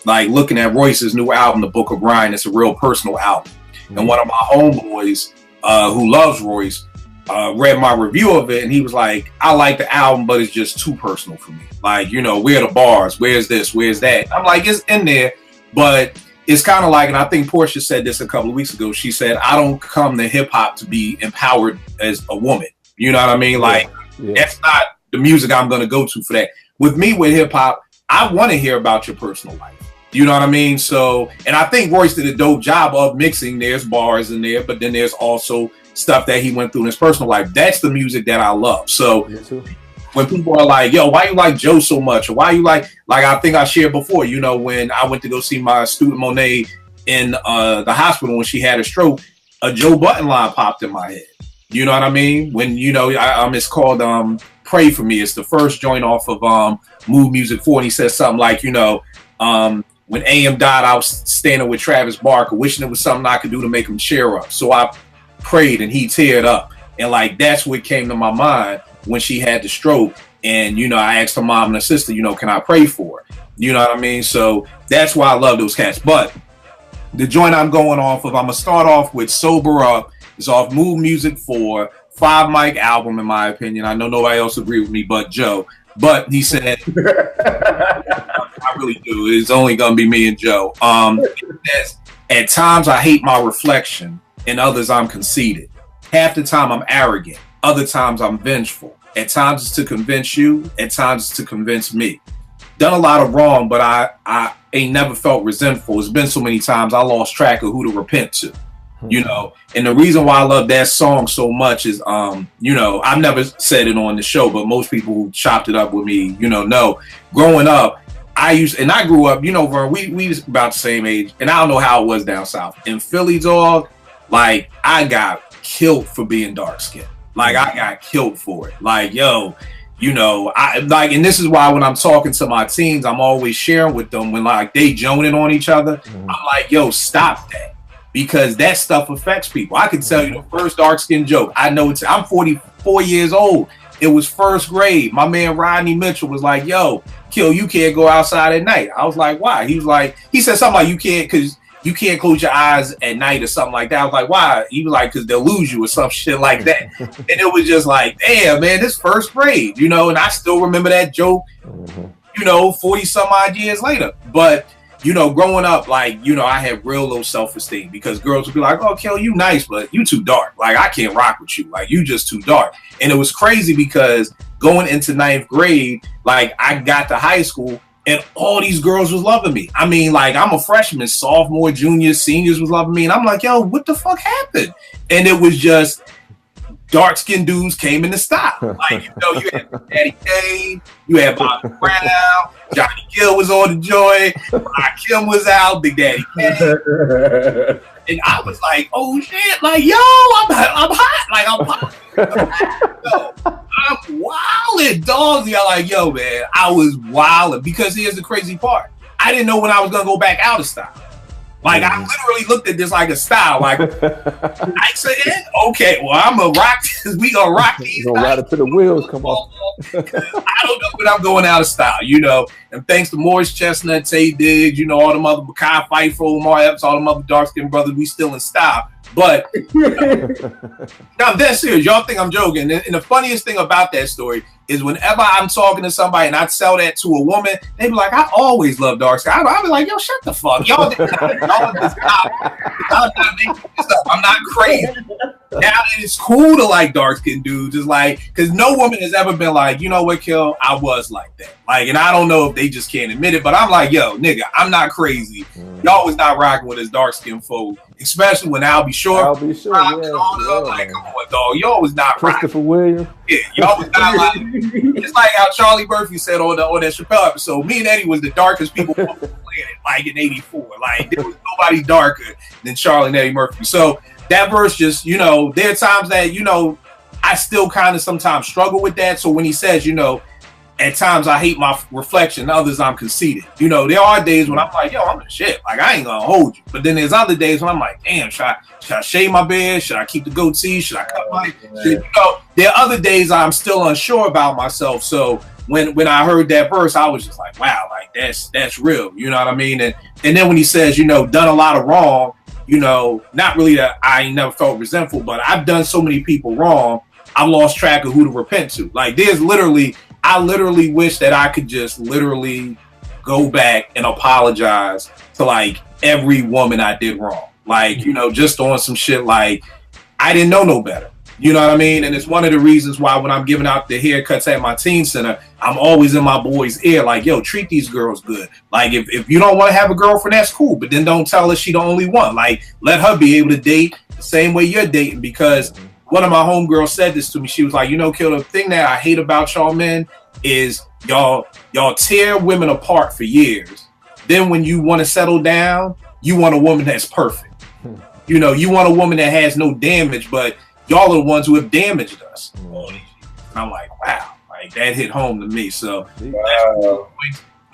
like looking at Royce's new album, The Book of Ryan, it's a real personal album. And one of my homeboys who loves Royce read my review of it, and he was like, I like the album, but it's just too personal for me. Like, where are the bars? Where's this? Where's that? I'm like, it's in there, but it's kind of like, and I think Portia said this a couple of weeks ago, she said, I don't come to hip hop to be empowered as a woman. You know what I mean? Like, that's not the music I'm going to go to for that. With me, with hip hop, I want to hear about your personal life. You know what I mean? So, and I think Royce did a dope job of mixing. There's bars in there, but then there's also stuff that he went through in his personal life. That's the music that I love. So when people are like, yo, why you like Joe so much? Or why you like I think I shared before, when I went to go see my student Monet in the hospital when she had a stroke, a Joe Budden line popped in my head. You know what I mean? When, it's called Pray For Me. It's the first joint off of Move Music 4. And he says something like, when AM died, I was standing with Travis Barker, wishing there was something I could do to make him cheer up. So I prayed and he teared up. And like, that's what came to my mind when she had the stroke. And, I asked her mom and her sister, can I pray for her? You know what I mean? So that's why I love those cats. But the joint I'm going off of, I'm going to start off with Sober Up. It's off Move Music 4, 5 mic album, in my opinion. I know nobody else agree with me but Joe. But he said, I really do. It's only going to be me and Joe. It says, at times I hate my reflection, and others I'm conceited. Half the time I'm arrogant. Other times I'm vengeful. At times it's to convince you. At times it's to convince me. Done a lot of wrong, but I ain't never felt resentful. It's been so many times I lost track of who to repent to. And the reason why I love that song so much is, I've never said it on the show, but most people who chopped it up with me, know. Growing up, I grew up, Vern, we was about the same age, and I don't know how it was down south. In Philly, dog, like, I got killed for being dark skinned. Like, I got killed for it. Like, yo, and this is why when I'm talking to my teens, I'm always sharing with them when, like, they joning on each other. I'm like, yo, stop that. Because that stuff affects people. I can tell you the first dark skin joke. I know I'm 44 years old. It was first grade. My man Rodney Mitchell was like, yo, Kill, you can't go outside at night. I was like, why? He said something like, you can't because you can't close your eyes at night or something like that. I was like, why? He was like, because they'll lose you or some shit like that. And it was just like, damn, man, this first grade, and I still remember that joke, 40 some odd years later. But growing up, like, I had real low self-esteem because girls would be like, oh, Kel, you nice, but you too dark. Like, I can't rock with you. Like, you just too dark. And it was crazy because going into 9th grade, like, I got to high school and all these girls was loving me. I mean, like, I'm a freshman, sophomore, juniors, seniors was loving me. And I'm like, yo, what the fuck happened? And it was just dark-skinned dudes came in the style. Like, you had Daddy Kane, you had Bobby Brown, Johnny Gill was on the joint, Kim was out, Big Daddy Kane. And I was like, oh shit, like, yo, I'm hot. Like, I'm hot. I'm wildin', dog. Y'all like, yo, man, I was wildin'. Because here's the crazy part. I didn't know when I was gonna go back out of style. Like, I literally looked at this like a style. Like, I said, okay, well, I'm going to rock this. We going to rock these. You're going to ride it till the wheels come off. I don't know when I'm going out of style, And thanks to Morris Chestnut, Tay Diggs, all the mother Makai Fightful, Omar Epps, all the mother dark-skinned brothers, we still in style. But now I'm dead serious. Y'all think I'm joking. And the funniest thing about that story is whenever I'm talking to somebody and I tell that to a woman, they be like, I always love dark skin. I'll be like, yo, shut the fuck. Y'all just stop. I'm not making this up. I'm not crazy. Now it's cool to like dark skinned dudes. It's like, because no woman has ever been like, you know what, Kill, I was like that. Like, and I don't know if they just can't admit it, but I'm like, yo, nigga, I'm not crazy. Y'all was not rocking with his dark skinned folk, especially when I'll be sure. I'll be sure. Like, come on, dog. Y'all was not Christopher rocking. Williams. Yeah, y'all was not like. It's like how Charlie Murphy said on that Chappelle episode. Me and Eddie was the darkest people on the planet, like in '84. Like there was nobody darker than Charlie and Eddie Murphy. So that verse just, there are times that I still kind of sometimes struggle with that. So when he says, at times I hate my reflection, others I'm conceited. There are days when I'm like, yo, I'm the shit. Like I ain't gonna hold you. But then there's other days when I'm like, damn, should I shave my beard? Should I keep the goatee? Should I cut my? There are other days I'm still unsure about myself. So when I heard that verse, I was just like, wow, like that's real. You know what I mean? And then when he says, done a lot of wrong, not really that I ain't never felt resentful, but I've done so many people wrong, I've lost track of who to repent to. Like I literally wish that I could just literally go back and apologize to like every woman I did wrong. Like, just on some shit like I didn't know no better. You know what I mean? And it's one of the reasons why when I'm giving out the haircuts at my teen center, I'm always in my boy's ear like, yo, treat these girls good. Like if you don't want to have a girlfriend, that's cool. But then don't tell her she the only one. Like let her be able to date the same way you're dating, because one of my homegirls said this to me. She was like, Kill, the thing that I hate about y'all men is y'all tear women apart for years. Then when you want to settle down, you want a woman that's perfect. You want a woman that has no damage, but y'all are the ones who have damaged us. And I'm like, wow, like that hit home to me. So, wow.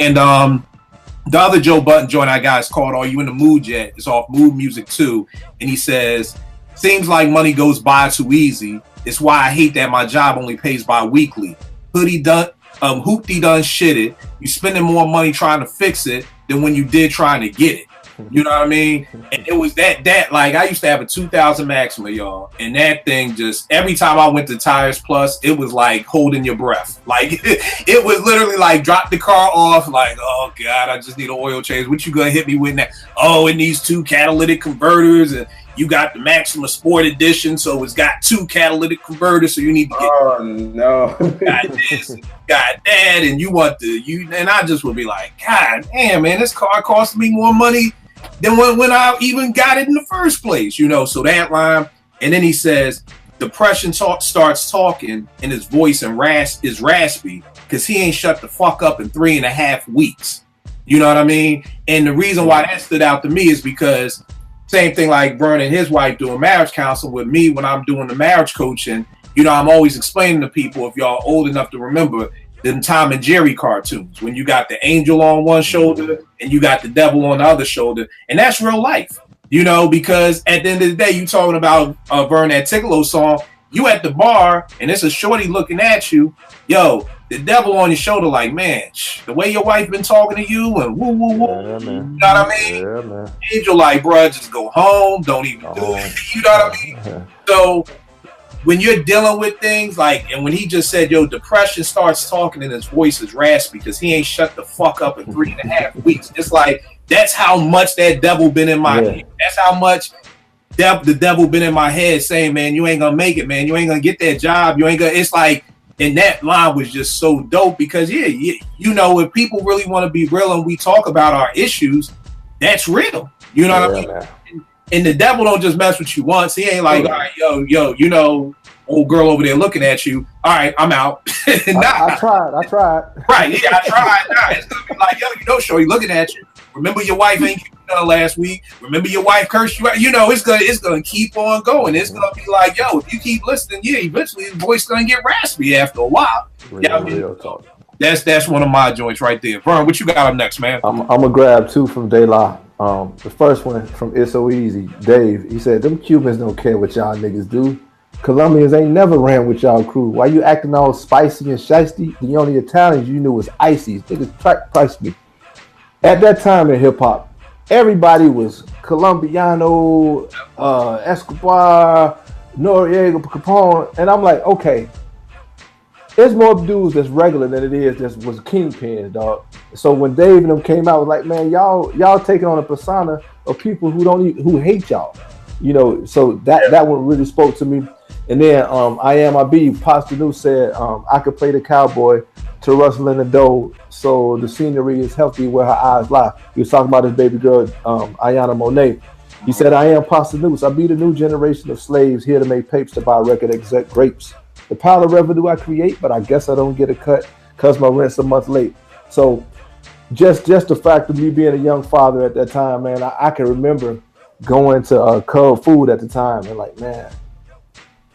And the other Joe Budden joint I got is called "Are You in the Mood Yet?" It's off Mood Music 2, and he says, "Seems like money goes by too easy. It's why I hate that my job only pays bi-weekly. Hoopty done shitted. You spending more money trying to fix it than when you did trying to get it." You know what I mean? And it was that like I used to have a 2000 Maxima, y'all, and that thing just every time I went to Tires Plus, it was like holding your breath. Like it was literally like drop the car off, like, oh god, I just need an oil change. What you gonna hit me with that? Oh, it needs 2 catalytic converters, and you got the Maxima Sport Edition, so it's got 2 catalytic converters, so you need to get got this, got that, and you want and I just would be like, god damn, man, this car cost me more money than when I even got it in the first place, so that line. And then he says, depression starts talking, and his voice is raspy because he ain't shut the fuck up in 3.5 weeks. You know what I mean? And the reason why that stood out to me is because same thing like Vern and his wife doing marriage counseling with me when I'm doing the marriage coaching, I'm always explaining to people, if y'all old enough to remember them Tom and Jerry cartoons, when you got the angel on one shoulder and you got the devil on the other shoulder, and that's real life, because at the end of the day, you talking about Vern, that Ticklo song, you at the bar and it's a shorty looking at you, yo, the devil on your shoulder, like, man, the way your wife been talking to you and woo woo woo, you know what I mean? Yeah, man. Angel like, bro, just go home, don't even do it, you know what I mean? So when you're dealing with things like, and when he just said, yo, depression starts talking and his voice is raspy because he ain't shut the fuck up in 3.5 weeks. It's like, that's how much that devil been in my head. That's how much the devil been in my head saying, man, you ain't gonna make it, man. You ain't gonna get that job. You ain't gonna, it's like, and that line was just so dope because, if people really want to be real and we talk about our issues, that's real. You know what I mean? Man. And the devil don't just mess with you once. He ain't like, all right, yo, old girl over there looking at you. All right, I'm out. I tried. Right, yeah, I tried. Nah, it's gonna be like, yo, shorty looking at you. Remember your wife ain't giving you none last week. Remember your wife cursed you out. It's gonna keep on going. It's gonna be like, yo, if you keep listening, eventually his voice gonna get raspy after a while. Real talk. That's one of my joints right there. Vern, what you got up next, man? I'm gonna grab 2 from De La. The first one from It's So Easy, Dave. He said, them Cubans don't care what y'all niggas do. Colombians ain't never ran with y'all crew. Why you acting all spicy and shiesty? The only Italians you knew was icy. Niggas priced me. At that time in hip hop, everybody was Colombiano, Escobar, Noriega, Capone, and I'm like, okay, there's more dudes that's regular than it is that was kingpins, dog. So when Dave and them came out, was like, man, y'all taking on a persona of people who hate y'all, So that one really spoke to me. And then I Am I Be, Pastor New said I could play the cowboy to rustle in the dough, so the scenery is healthy where her eyes lie. He was talking about his baby girl, Ayana Monet. He said, I am Pastor Noose. I be the new generation of slaves here to make papes to buy record exec grapes. the pile of revenue I create, but I guess I don't get a cut because my rent's a month late. So just the fact of me being a young father at that time, man, I can remember going to Cub Food at the time and like, man,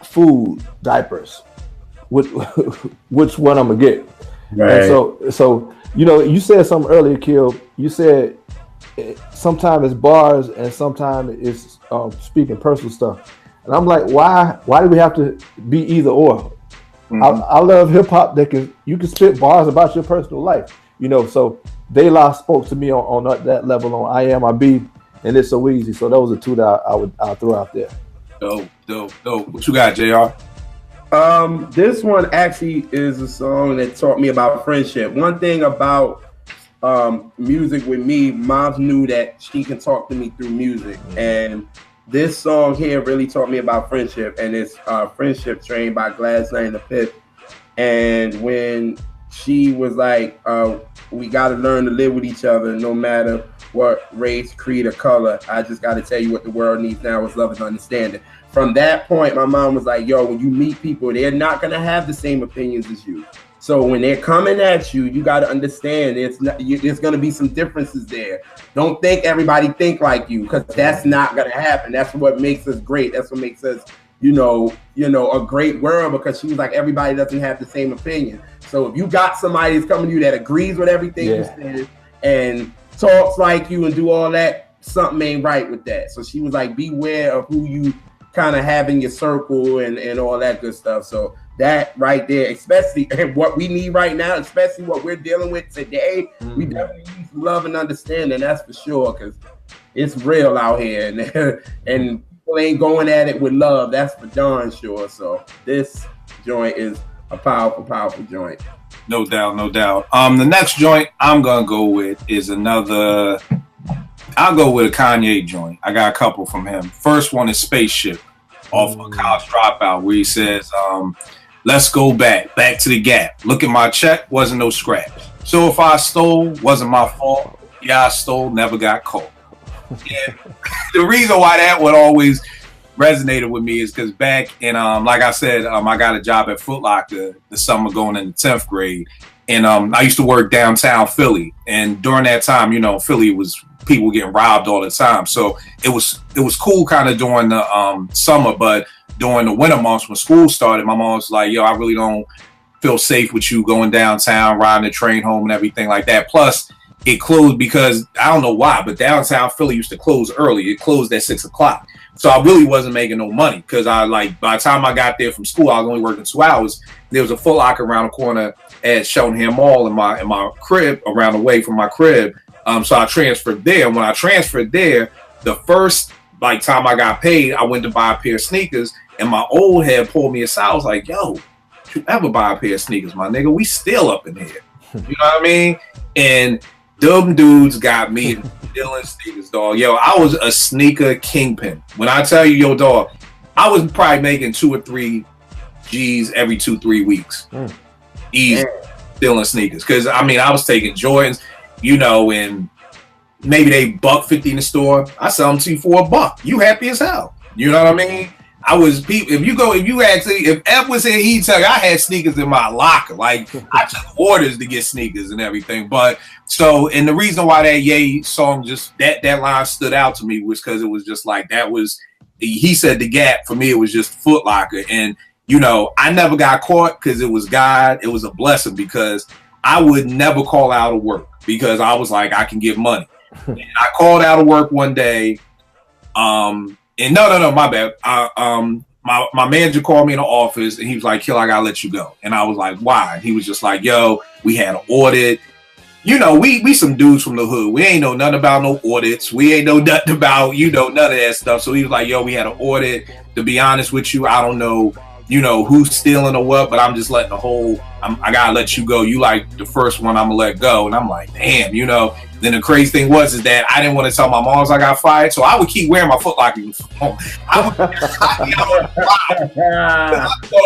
food, diapers, which one I'm gonna get? Right. And so you know, you said something earlier, Kill. You said sometimes it's bars and sometimes it's speaking personal stuff, and I'm like, why do we have to be either or? Mm-hmm. I love hip hop that you can spit bars about your personal life, you know. So De La spoke to me on that level on I Am I Be, and It's So Easy. So those are two that I'll throw out there. Dope. What you got, JR? This one actually is a song that taught me about friendship. One thing about music with me, Moms knew that she can talk to me through music, and this song here really taught me about friendship, and it's Friendship Train by Glassland and the Pip. And when she was like, we got to learn to live with each other no matter what race, creed, or color. I just got to tell you what the world needs now is love and understanding. From that point, my mom was like, yo, when you meet people, they're not going to have the same opinions as you. So when they're coming at you, you got to understand there's going to be some differences there. Don't think everybody think like you, because that's not going to happen. That's what makes us great. That's what makes us, you know, a great world, because she was like, everybody doesn't have the same opinion. So if you got somebody that's coming to you that agrees with everything you said and talks like you and do all that, something ain't right with that. So she was like, beware of who you kind of have in your circle and all that good stuff. So that right there, especially what we need right now, especially what we're dealing with today, we definitely need some love and understanding, that's for sure, because it's real out here, and people ain't going at it with love, that's for darn sure. So this joint is a powerful, powerful joint. No doubt. The next joint I'm gonna go with is I'll go with a Kanye joint. I got a couple from him. First one is Spaceship off of College Dropout, where he says, let's go back to the gap. Look at my check, wasn't no scratch. So if I stole, wasn't my fault. Yeah, I stole, never got caught. Yeah. The reason why that one always resonated with me is because back in, like I said, I got a job at Foot Locker the summer going into 10th grade. And I used to work downtown Philly. And during that time, you know, Philly was people getting robbed all the time. So it was cool kind of during the summer, but during the winter months when school started, my mom was like, yo, I really don't feel safe with you going downtown, riding the train home and everything like that. Plus, it closed because, I don't know why, but downtown Philly used to close early. It closed at 6 o'clock. So I really wasn't making no money because by the time I got there from school, I was only working 2 hours. There was a Foot Locker around the corner at Cheltenham Mall in my crib, around the way from my crib. So I transferred there. When I transferred there, the first time I got paid, I went to buy a pair of sneakers, and my old head pulled me aside. I was like, yo, don't you ever buy a pair of sneakers, my nigga? We still up in here. You know what I mean? And them dudes got me stealing sneakers, dog. Yo, I was a sneaker kingpin. When I tell you, yo, dog, I was probably making 2 or 3 G's every 2-3 weeks. Easy, stealing sneakers. Because, I mean, I was taking Jordans, you know, and maybe they $1.50 in the store. I sell them to you for $1. You happy as hell. You know what I mean? If F was here, he'd tell you I had sneakers in my locker. Like, I took orders to get sneakers and everything. But and the reason why that Ye song just that line stood out to me was because it was just like he said the gap. For me, it was just Foot Locker. And, you know, I never got caught because it was God. It was a blessing because I would never call out of work because I was like, I can get money. And I called out of work one day. And no, my bad. My manager called me in the office and he was like, Kill, I gotta let you go. And I was like, why? And he was just like, yo, we had an audit. You know, we some dudes from the hood. We ain't know nothing about no audits. We ain't know nothing about, you know, none of that stuff. So he was like, yo, we had an audit. To be honest with you, I don't know, you know, who's stealing or what, but I'm just letting I gotta let you go. You like the first one I'm gonna let go. And I'm like, damn, you know. Then the crazy thing was that I didn't want to tell my moms I got fired, so I would keep wearing my Foot Locker uniform.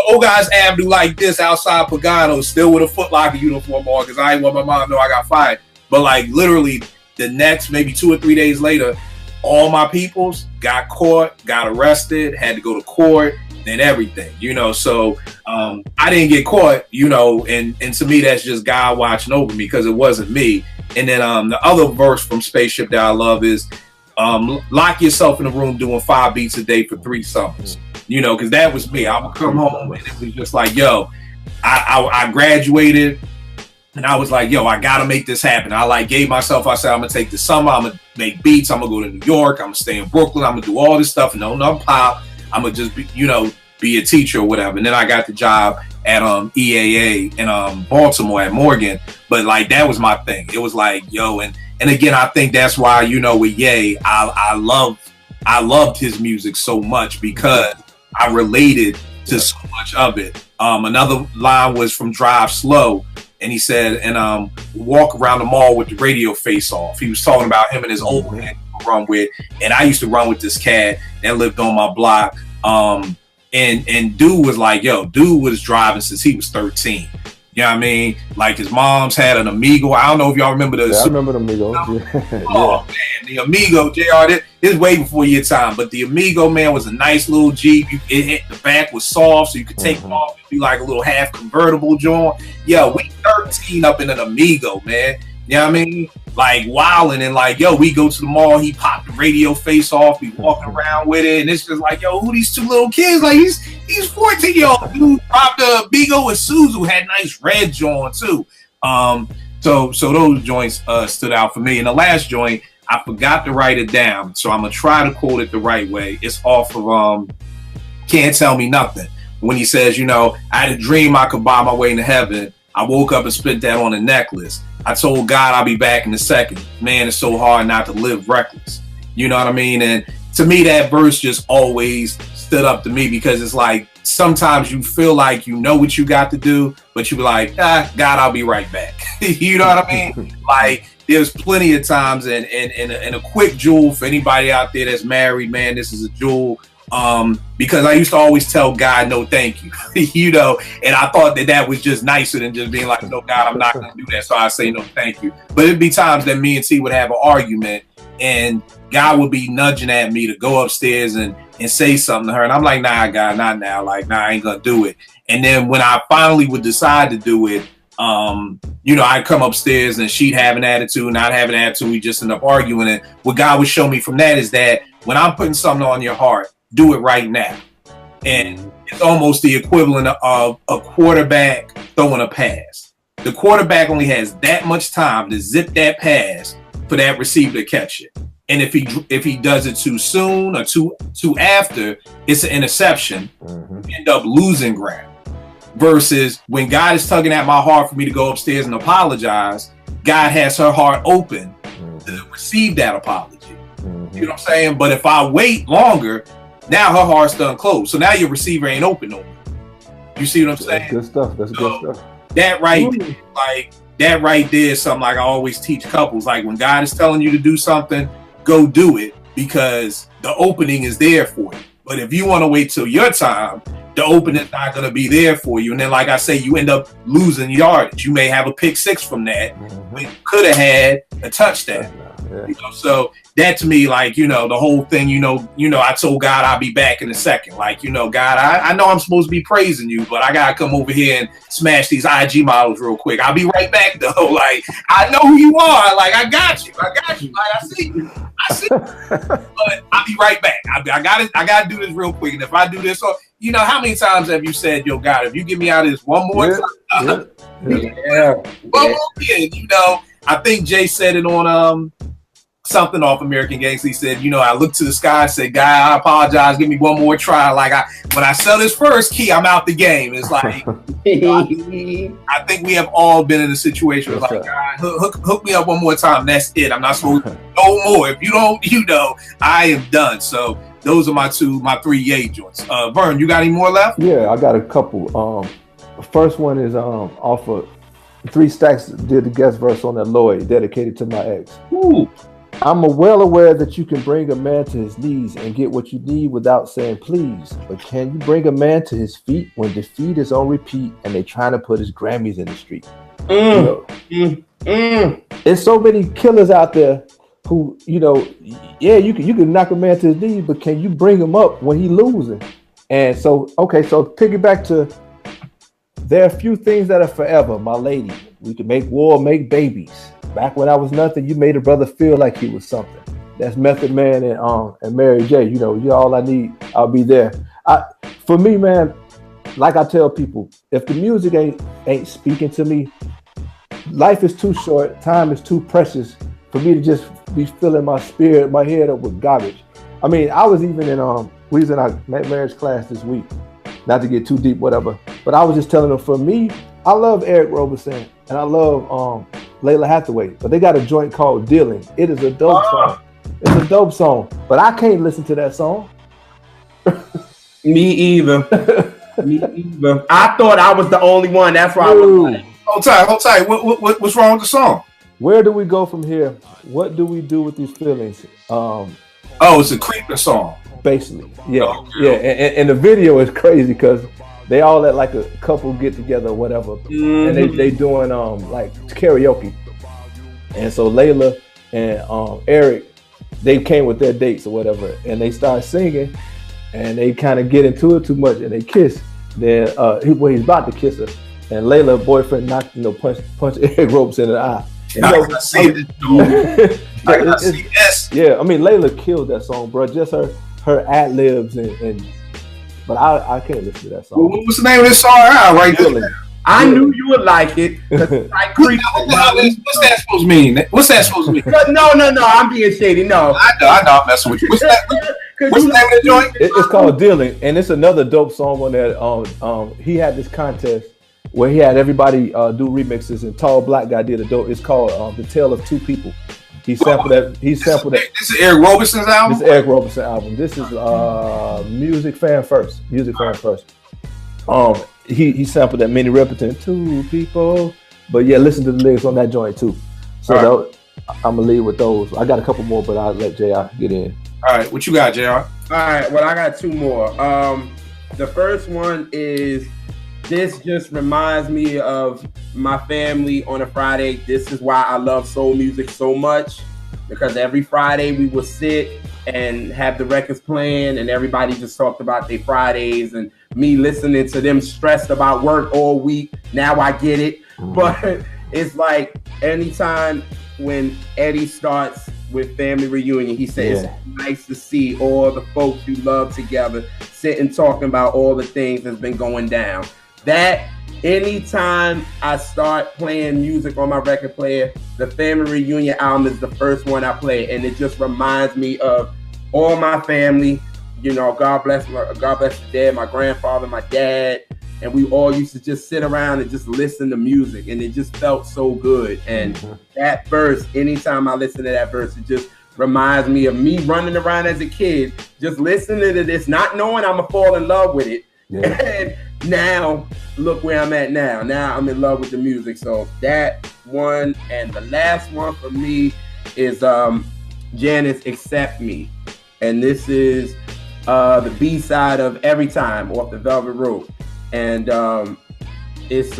Old guys Avenue like this outside Pagano, still with a Foot Locker uniform on, because I didn't want my mom to know I got fired. But like literally the next maybe 2 or 3 days later, all my peoples got caught, got arrested, had to go to court. and everything, you know. So I didn't get caught, you know, and to me that's just God watching over me because it wasn't me. And then the other verse from Spaceship that I love is lock yourself in a room doing 5 beats a day for 3 summers, you know, because that was me. I would come home and it was just like, yo, I graduated and I was like, yo, I gotta make this happen. I like gave myself, I said, I'm gonna take the summer, I'm gonna make beats, I'm gonna go to New York, I'm gonna stay in Brooklyn, I'm gonna do all this stuff, no pop, I'm gonna just be, you know, be a teacher or whatever. And then I got the job at EAA in Baltimore at Morgan. But like that was my thing. It was like, yo, and again, I think that's why, you know, with Ye, I loved his music so much because I related to so much of it. Another line was from Drive Slow, and he said, and walk around the mall with the radio face off. He was talking about him and his old man to run with, and I used to run with this cat that lived on my block. And dude was like, yo, dude was driving since he was 13. You know what I mean? Like his mom's had an Amigo. I don't know if y'all remember the. Yeah, I remember the Amigo. Oh man, the Amigo, JR, this is way before your time. But the Amigo, man, was a nice little Jeep. The back was soft, so you could take it off and be like a little half convertible joint. Yo, we 13 up in an Amigo, man. You know what I mean? Like wilding and like, yo, we go to the mall, he popped the radio face off, he walking around with it, and it's just like, yo, who these 2 little kids? Like he's 14-year-old dude dropped a Bigo with Suzu, had nice red joint too. So those joints stood out for me. And the last joint, I forgot to write it down, so I'm gonna try to quote it the right way. It's off of Can't Tell Me Nothing. When he says, you know, I had a dream I could buy my way into heaven. I woke up and spent that on a necklace. I told God I'll be back in a second. Man, it's so hard not to live reckless. You know what I mean? And to me, that verse just always stood up to me because it's like sometimes you feel like you know what you got to do, but you be like, God, I'll be right back. You know what I mean? Like there's plenty of times, and a quick jewel for anybody out there that's married, man, this is a jewel. Because I used to always tell God, no, thank you, you know, and I thought that was just nicer than just being like, no, God, I'm not going to do that. So I say, no, thank you. But it'd be times that me and T would have an argument and God would be nudging at me to go upstairs and say something to her. And I'm like, nah, God, not now. Like, nah, I ain't going to do it. And then when I finally would decide to do it, you know, I'd come upstairs and she'd have an attitude, not have an attitude. We just end up arguing. And what God would show me from that is that when I'm putting something on your heart, do it right now. And it's almost the equivalent of a quarterback throwing a pass. The quarterback only has that much time to zip that pass for that receiver to catch it. And if he does it too soon or too after, it's an interception. You end up losing ground. Versus when God is tugging at my heart for me to go upstairs and apologize, God has her heart open to receive that apology. You know what I'm saying? But if I wait longer, now her heart's done closed. So now your receiver ain't open no more. You see what I'm saying? That's good stuff. That's good stuff. That right there, like that right there is something like I always teach couples. Like when God is telling you to do something, go do it because the opening is there for you. But if you want to wait till your time, the opening's not going to be there for you. And then, like I say, you end up losing yardage. You may have a pick six from that when you could have had a touchdown. Yeah. You know, so that to me, like, you know, the whole thing, you know, I told God I'll be back in a second. Like, you know, God, I know I'm supposed to be praising you, but I gotta come over here and smash these IG models real quick. I'll be right back though. Like, I know who you are. Like, I got you. Like, I see you. But I'll be right back. I gotta do this real quick. And if I do this, so you know, how many times have you said, yo, God, if you get me out of this one more time, one more kid, you know, I think Jay said it on something off American Gangster. He said, you know, I looked to the sky, said, God, I apologize, give me one more try. Like when I sell this first key, I'm out the game. It's like I think we have all been in a situation where like, God, hook me up one more time. That's it. I'm not supposed to no more. If you don't, you know, I am done. So those are my 3 Ye joints. Vern, you got any more left? Yeah, I got a couple. The first one is off of 3 Stacks did the guest verse on that Lloyd, dedicated to my ex. Ooh. I'm well aware that you can bring a man to his knees and get what you need without saying please. But can you bring a man to his feet when defeat is on repeat and they trying to put his Grammys in the street? There's so many killers out there who, you know, yeah, you can knock a man to his knees, but can you bring him up when he losing And so, okay, so piggyback to, there are a few things that are forever, my lady. We can make war, make babies. Back when I was nothing, you made a brother feel like he was something. That's Method Man and Mary J. You know, you're all I need. I'll be there. For me, man, like I tell people, if the music ain't speaking to me, life is too short, time is too precious for me to just be filling my spirit, my head up with garbage. I mean, I was even in we was in our marriage class this week. Not to get too deep, whatever. But I was just telling them, for me, I love Eric Roberson and I love Layla Hathaway. But they got a joint called Dealing. It is a dope song. It's a dope song. But I can't listen to that song. Me either. Me either. I thought I was the only one. That's why I was like, Hold tight. What's wrong with the song? Where do we go from here? What do we do with these feelings? It's a creeping song. Basically, yeah. And the video is crazy because they all at like a couple get together or whatever, and they doing like karaoke. And so Layla and Eric, they came with their dates or whatever, and they start singing, and they kind of get into it too much, and they kiss. Then he's about to kiss her, and Layla's boyfriend punched Eric Roberson in the eye. I can see it. I can see this. Yeah, I mean Layla killed that song, bro. Just her ad libs and but I can't listen to that song. Well, what's the name of this song? Right there. I knew you would like it. Like what's that supposed to mean? What's that supposed to mean? No, I'm being shady. No, I know I'm messing with you. What's that? What's the name of the joint? It's called Dealing, and it's another dope song on that. He had this contest where he had everybody do remixes, and Tall Black Guy did a dope. It's called The Tale of Two People. He sampled that. This is Eric Roberson's album? This is Eric Roberson album. This is Music Fan First. He sampled that Minnie Riperton, Two People. But yeah, listen to the lyrics on that joint too. So I'm gonna leave with those. I got a couple more, but I'll let JR get in. All right, what you got, JR? All right, well, I got two more. The first one is, this just reminds me of my family on a Friday. This is why I love soul music so much, because every Friday we would sit and have the records playing, and everybody just talked about their Fridays, and me listening to them stressed about work all week. Now I get it. But it's like anytime when Eddie starts with Family Reunion, he says, It's nice to see all the folks you love together, sitting talking about all the things that's been going down. That anytime I start playing music on my record player, the Family Reunion album is the first one I play, and it just reminds me of all my family. You know, God bless the dead, my grandfather, my dad, and we all used to just sit around and just listen to music, and it just felt so good. And that verse, anytime I listen to that verse, it just reminds me of me running around as a kid, just listening to this, not knowing I'm gonna fall in love with it. Yeah. And now, look where I'm at now. Now I'm in love with the music. So that one, and the last one for me is Janice, Accept Me. And this is the B-side of Every Time off the Velvet Rope. And it's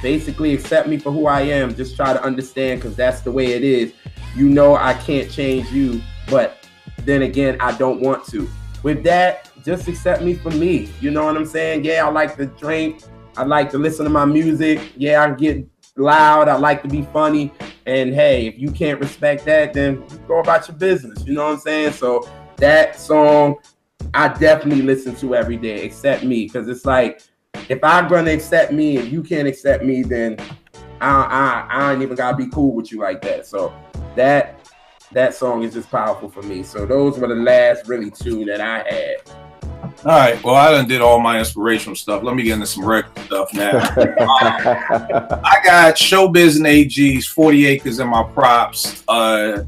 basically accept me for who I am. Just try to understand, because that's the way it is. You know I can't change you, but then again, I don't want to. With that, just accept me for me. You know what I'm saying? Yeah, I like to drink. I like to listen to my music. Yeah, I get loud. I like to be funny. And hey, if you can't respect that, then go about your business. You know what I'm saying? So that song, I definitely listen to every day. Accept Me, because it's like, if I'm gonna accept me and you can't accept me, then I ain't even gotta be cool with you like that. So that song is just powerful for me. So those were the last really two that I had. All right. Well, I done did all my inspirational stuff. Let me get into some record stuff now. I got Showbiz and AG's 40 Acres in my props.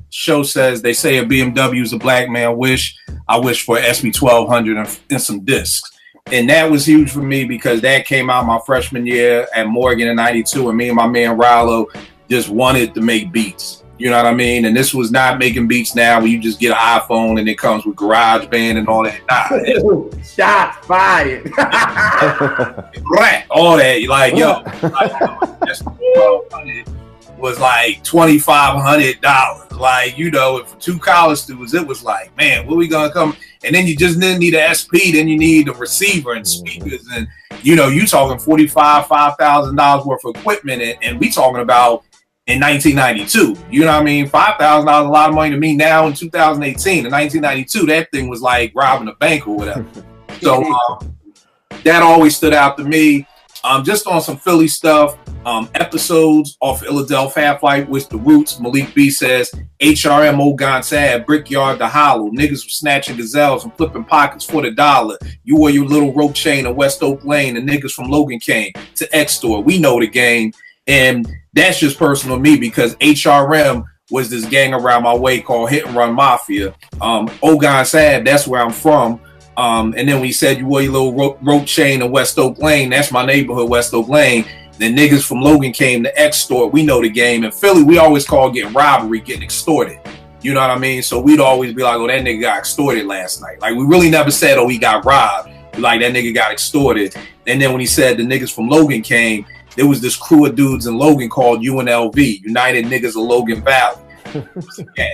Show says, they say a BMW is a black man wish. I wish for SB 1200 and some discs. And that was huge for me because that came out my freshman year at Morgan in 92. And me and my man Rallo just wanted to make beats. You know what I mean? And this was not making beats now where you just get an iPhone and it comes with GarageBand and all that. Nah, shots fired. Right, all that. Like, yo, that's was like $2,500. Like, you know, for 2 college students, it was like, man, where we gonna come? And then you just didn't need an SP, then you need a receiver and speakers, and you know, you talking $5,000 worth of equipment, and we talking about in 1992. You know what I mean? $5,000 a lot of money to me now in 2018. In 1992, that thing was like robbing a bank or whatever. So that always stood out to me. Just on some Philly stuff, episodes off Philadelphia Half-Life with the Roots. Malik B says, HRM Old Gonzad, Brickyard the Hollow. Niggas were snatching gazelles and flipping pockets for the dollar. You wore your little rope chain in West Oak Lane. The niggas from Logan came to X-Store. We know the game. And that's just personal to me because HRM was this gang around my way called Hit and Run Mafia. Old Gonzad, that's where I'm from. And then when he said you wore your little rope chain in West Oak Lane, that's my neighborhood, West Oak Lane. The niggas from Logan came to X-Store. We know the game. In Philly, we always call getting robbery, getting extorted. You know what I mean? So we'd always be like, oh, that nigga got extorted last night. Like, we really never said, oh, he got robbed. Like, that nigga got extorted. And then when he said the niggas from Logan came, there was this crew of dudes in Logan called UNLV, United Niggas of Logan Valley. Yeah,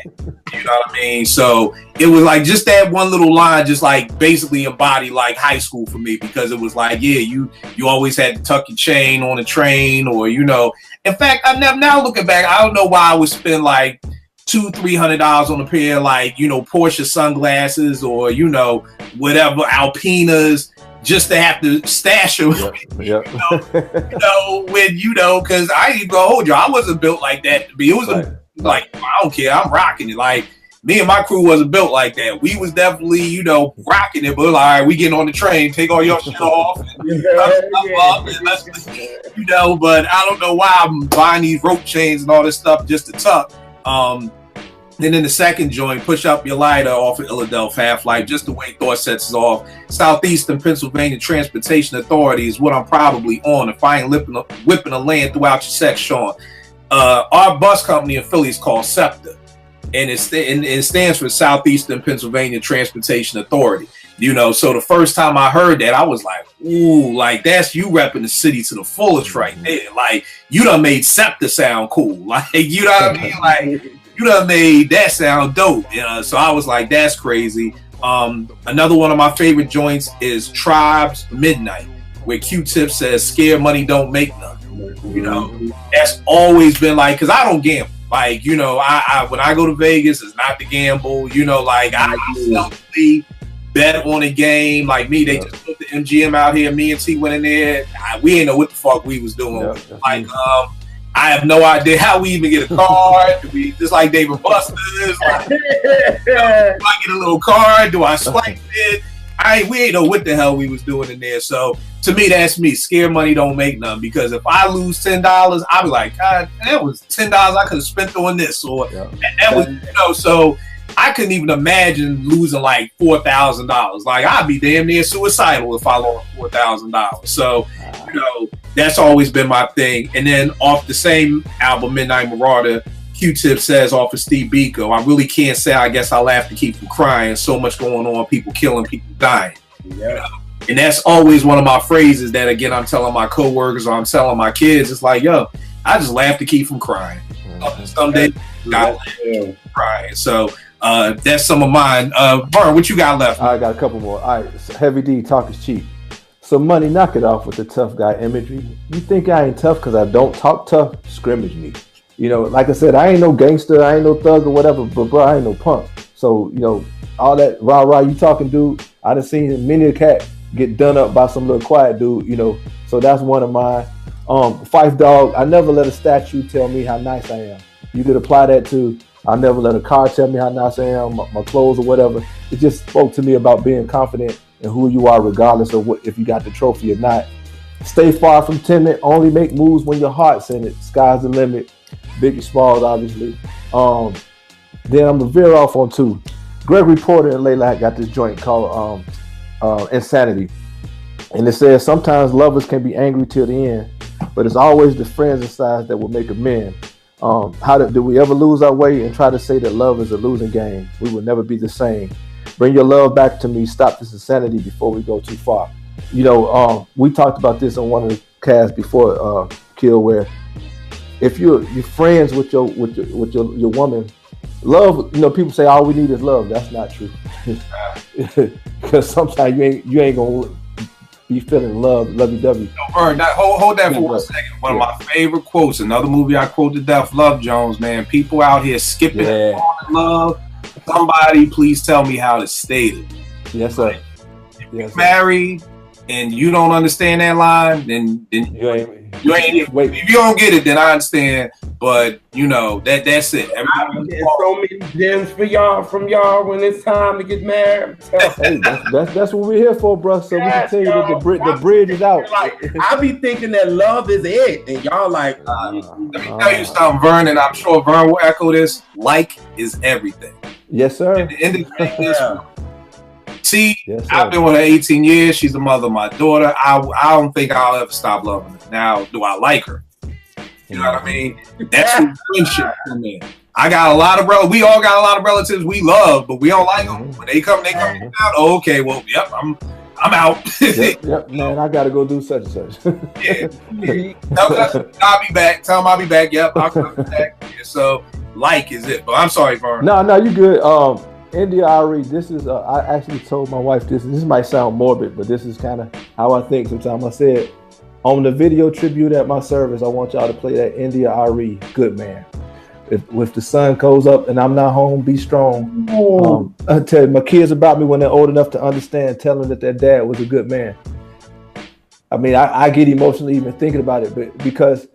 you know what I mean? So it was like just that one little line just like basically embodied like high school for me, because it was like, yeah, you always had to tuck your chain on a train, or, you know, in fact, now looking back, I don't know why I would spend like $200-300 on a pair of, like, you know, Porsche sunglasses, or, you know, whatever, Alpinas, just to have to stash them. Yep. You know, when, you know, because I ain't gonna hold you, I wasn't built like that to be. It was like, I don't care, I'm rocking it. Like, me and my crew wasn't built like that. We was definitely, you know, rocking it, but like, all right, we getting on the train, take all your shit off, and let's, you know, but I don't know why I'm buying these rope chains and all this stuff just to tuck. Then in the second joint, Push Up Your Lighter off of Philadelphia Half-Life, just the way Thought sets us off. Southeastern Pennsylvania Transportation Authority is what I'm probably on, if I ain't whipping a land throughout your section. Our bus company in Philly is called SEPTA, and it stands for Southeastern Pennsylvania Transportation Authority. You know, so the first time I heard that, I was like, ooh, like, that's you repping the city to the fullest right there. Like, you done made SEPTA sound cool. Like, you know what I mean? Like, you done made that sound dope. You know? So I was like, that's crazy. Another one of my favorite joints is Tribe's Midnight, where Q-Tip says, scared money don't make none. You know, that's always been like, because I don't gamble. Like, you know, I when I go to Vegas, it's not to gamble. You know, like, I selfishly bet on a game. Like me, they just put the MGM out here. Me and T went in there. We ain't know what the fuck we was doing. Like, I have no idea how we even get a card. We just like David Buster's. Like, do I get a little card? Do I swipe it? We ain't know what the hell we was doing in there. So to me, that's me. Scare money don't make none, because if I lose $10, I'll be like, God, that was $10 I could have spent on this, or that was, you know. So I couldn't even imagine losing like $4,000. Like, I'd be damn near suicidal if I lost $4,000. So, you know, that's always been my thing. And then off the same album, Midnight Marauder, Q-Tip says off of Steve Biko, I really can't say I guess I laugh to keep from crying. So much going on, people killing, people dying. Yeah. You know? And that's always one of my phrases that, again, I'm telling my coworkers or I'm telling my kids. It's like, yo, I just laugh to keep from crying. Someday, I laugh to keep from crying. So that's some of mine. Vern, what you got left? I got a couple more. All right, so Heavy D, talk is cheap. So Money, knock it off with the tough guy imagery. You think I ain't tough because I don't talk tough? Scrimmage me. You know, like I said, I ain't no gangster, I ain't no thug or whatever, but bro, I ain't no punk. So, you know, all that rah-rah you talking, dude, I done seen many a cat get done up by some little quiet dude, you know. So that's one of mine. Phife Dawg, I never let a statue tell me how nice I am. You could apply that to, I never let a car tell me how nice I am, my clothes or whatever. It just spoke to me about being confident in who you are, regardless of what, if you got the trophy or not. Stay far from timid, only make moves when your heart's in it. Sky's the limit. Biggie Smalls, obviously. Then I'm gonna veer off on two. Gregory Porter and Layla got this joint called Insanity. And it says, sometimes lovers can be angry till the end, but it's always the friends inside that will make amends. Do we ever lose our way and try to say that love is a losing game? We will never be the same. Bring your love back to me. Stop this insanity before we go too far. You know, we talked about this on one of the casts before, Kill, where if you're friends with your woman, love, people say all we need is love. That's not true. Because sometimes you ain't gonna be feeling lovey-dovey. Vern, hold that for 1 second. One of my favorite quotes, another movie I quote to death, Love Jones, man. People out here skipping and falling in love. Somebody please tell me how to state it. Yes, sir. If you're married and you don't understand that line, then you ain't wait. If you don't get it, then I understand. But that's it. I'm getting so many gems from y'all when it's time to get married. Hey, that's what we're here for, bro. So we can tell you that the bridge is out. I be thinking that love is it, and y'all like. Let me tell you something, Vern, and I'm sure Vern will echo this. Like is everything. Yes, sir. At the end of the day, see, yes, I've been with her 18 years. She's the mother of my daughter. I don't think I'll ever stop loving her. Now, do I like her? You know what I mean? That's where friendship come in. I got a lot of we all got a lot of relatives we love, but we don't like them. When they come out. Oh, okay, well, yep, I'm out. yep, man, I gotta go do such and such. Yeah. I'll be back. Tell them I'll be back. Yep, I'll come back. Yeah, so, like is it. But I'm sorry, Vern. No, you good. India Ari, this is I actually told my wife this might sound morbid, but this is kind of how I think sometimes. I said on the video tribute at my service, I want y'all to play that India Ari, Good Man. If the sun goes up and I'm not home, be strong. I tell my kids about me when they're old enough to understand, tell them that their dad was a good man. I mean, I get emotional even thinking about it, but because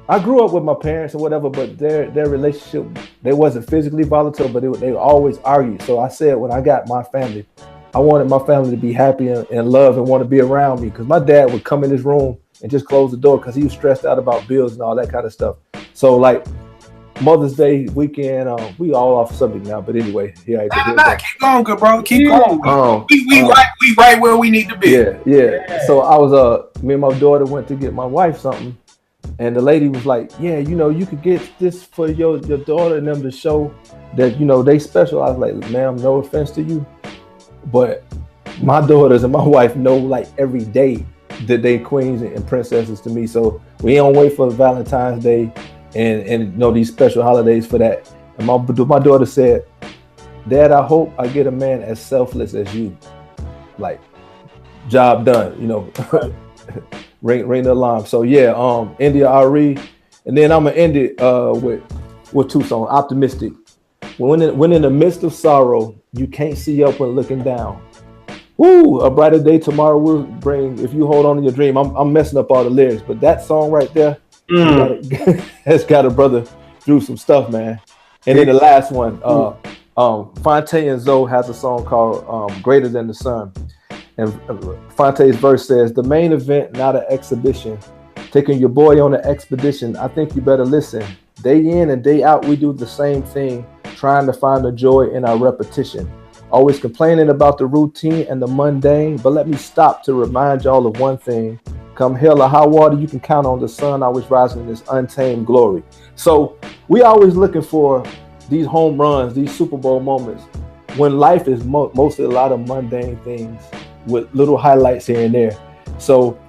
I grew up with my parents and whatever, but their relationship, they wasn't physically volatile, but they always argued. So I said, when I got my family, I wanted my family to be happy and love and want to be around me. Because my dad would come in his room and just close the door because he was stressed out about bills and all that kind of stuff. So like Mother's Day weekend, we all off subject now, but anyway, keep going, good bro. Keep going. We right where we need to be. Yeah. So I was me and my daughter went to get my wife something. And the lady was like, yeah, you could get this for your daughter and them to show that, they special. I was like, ma'am, no offense to you, but my daughters and my wife know like every day that they queens and princesses to me. So we don't wait for Valentine's Day and these special holidays for that. And my daughter said, Dad, I hope I get a man as selfless as you. Like, job done, ring the alarm. So yeah, India Ari, and then I'm gonna end it with two songs. Optimistic. When in the midst of sorrow, you can't see up when looking down. Woo! A brighter day tomorrow will bring. If you hold on to your dream, I'm messing up all the lyrics, but that song right there has got a brother through some stuff, man. And then the last one, Fonte and Zoe has a song called "Greater Than the Sun." And Fonte's verse says, the main event, not an exhibition. Taking your boy on an expedition, I think you better listen. Day in and day out, we do the same thing, trying to find the joy in our repetition. Always complaining about the routine and the mundane, but let me stop to remind y'all of one thing. Come hell or high water, you can count on the sun always rising in this untamed glory. So we always looking for these home runs, these Super Bowl moments, when life is mostly a lot of mundane things with little highlights here and there. So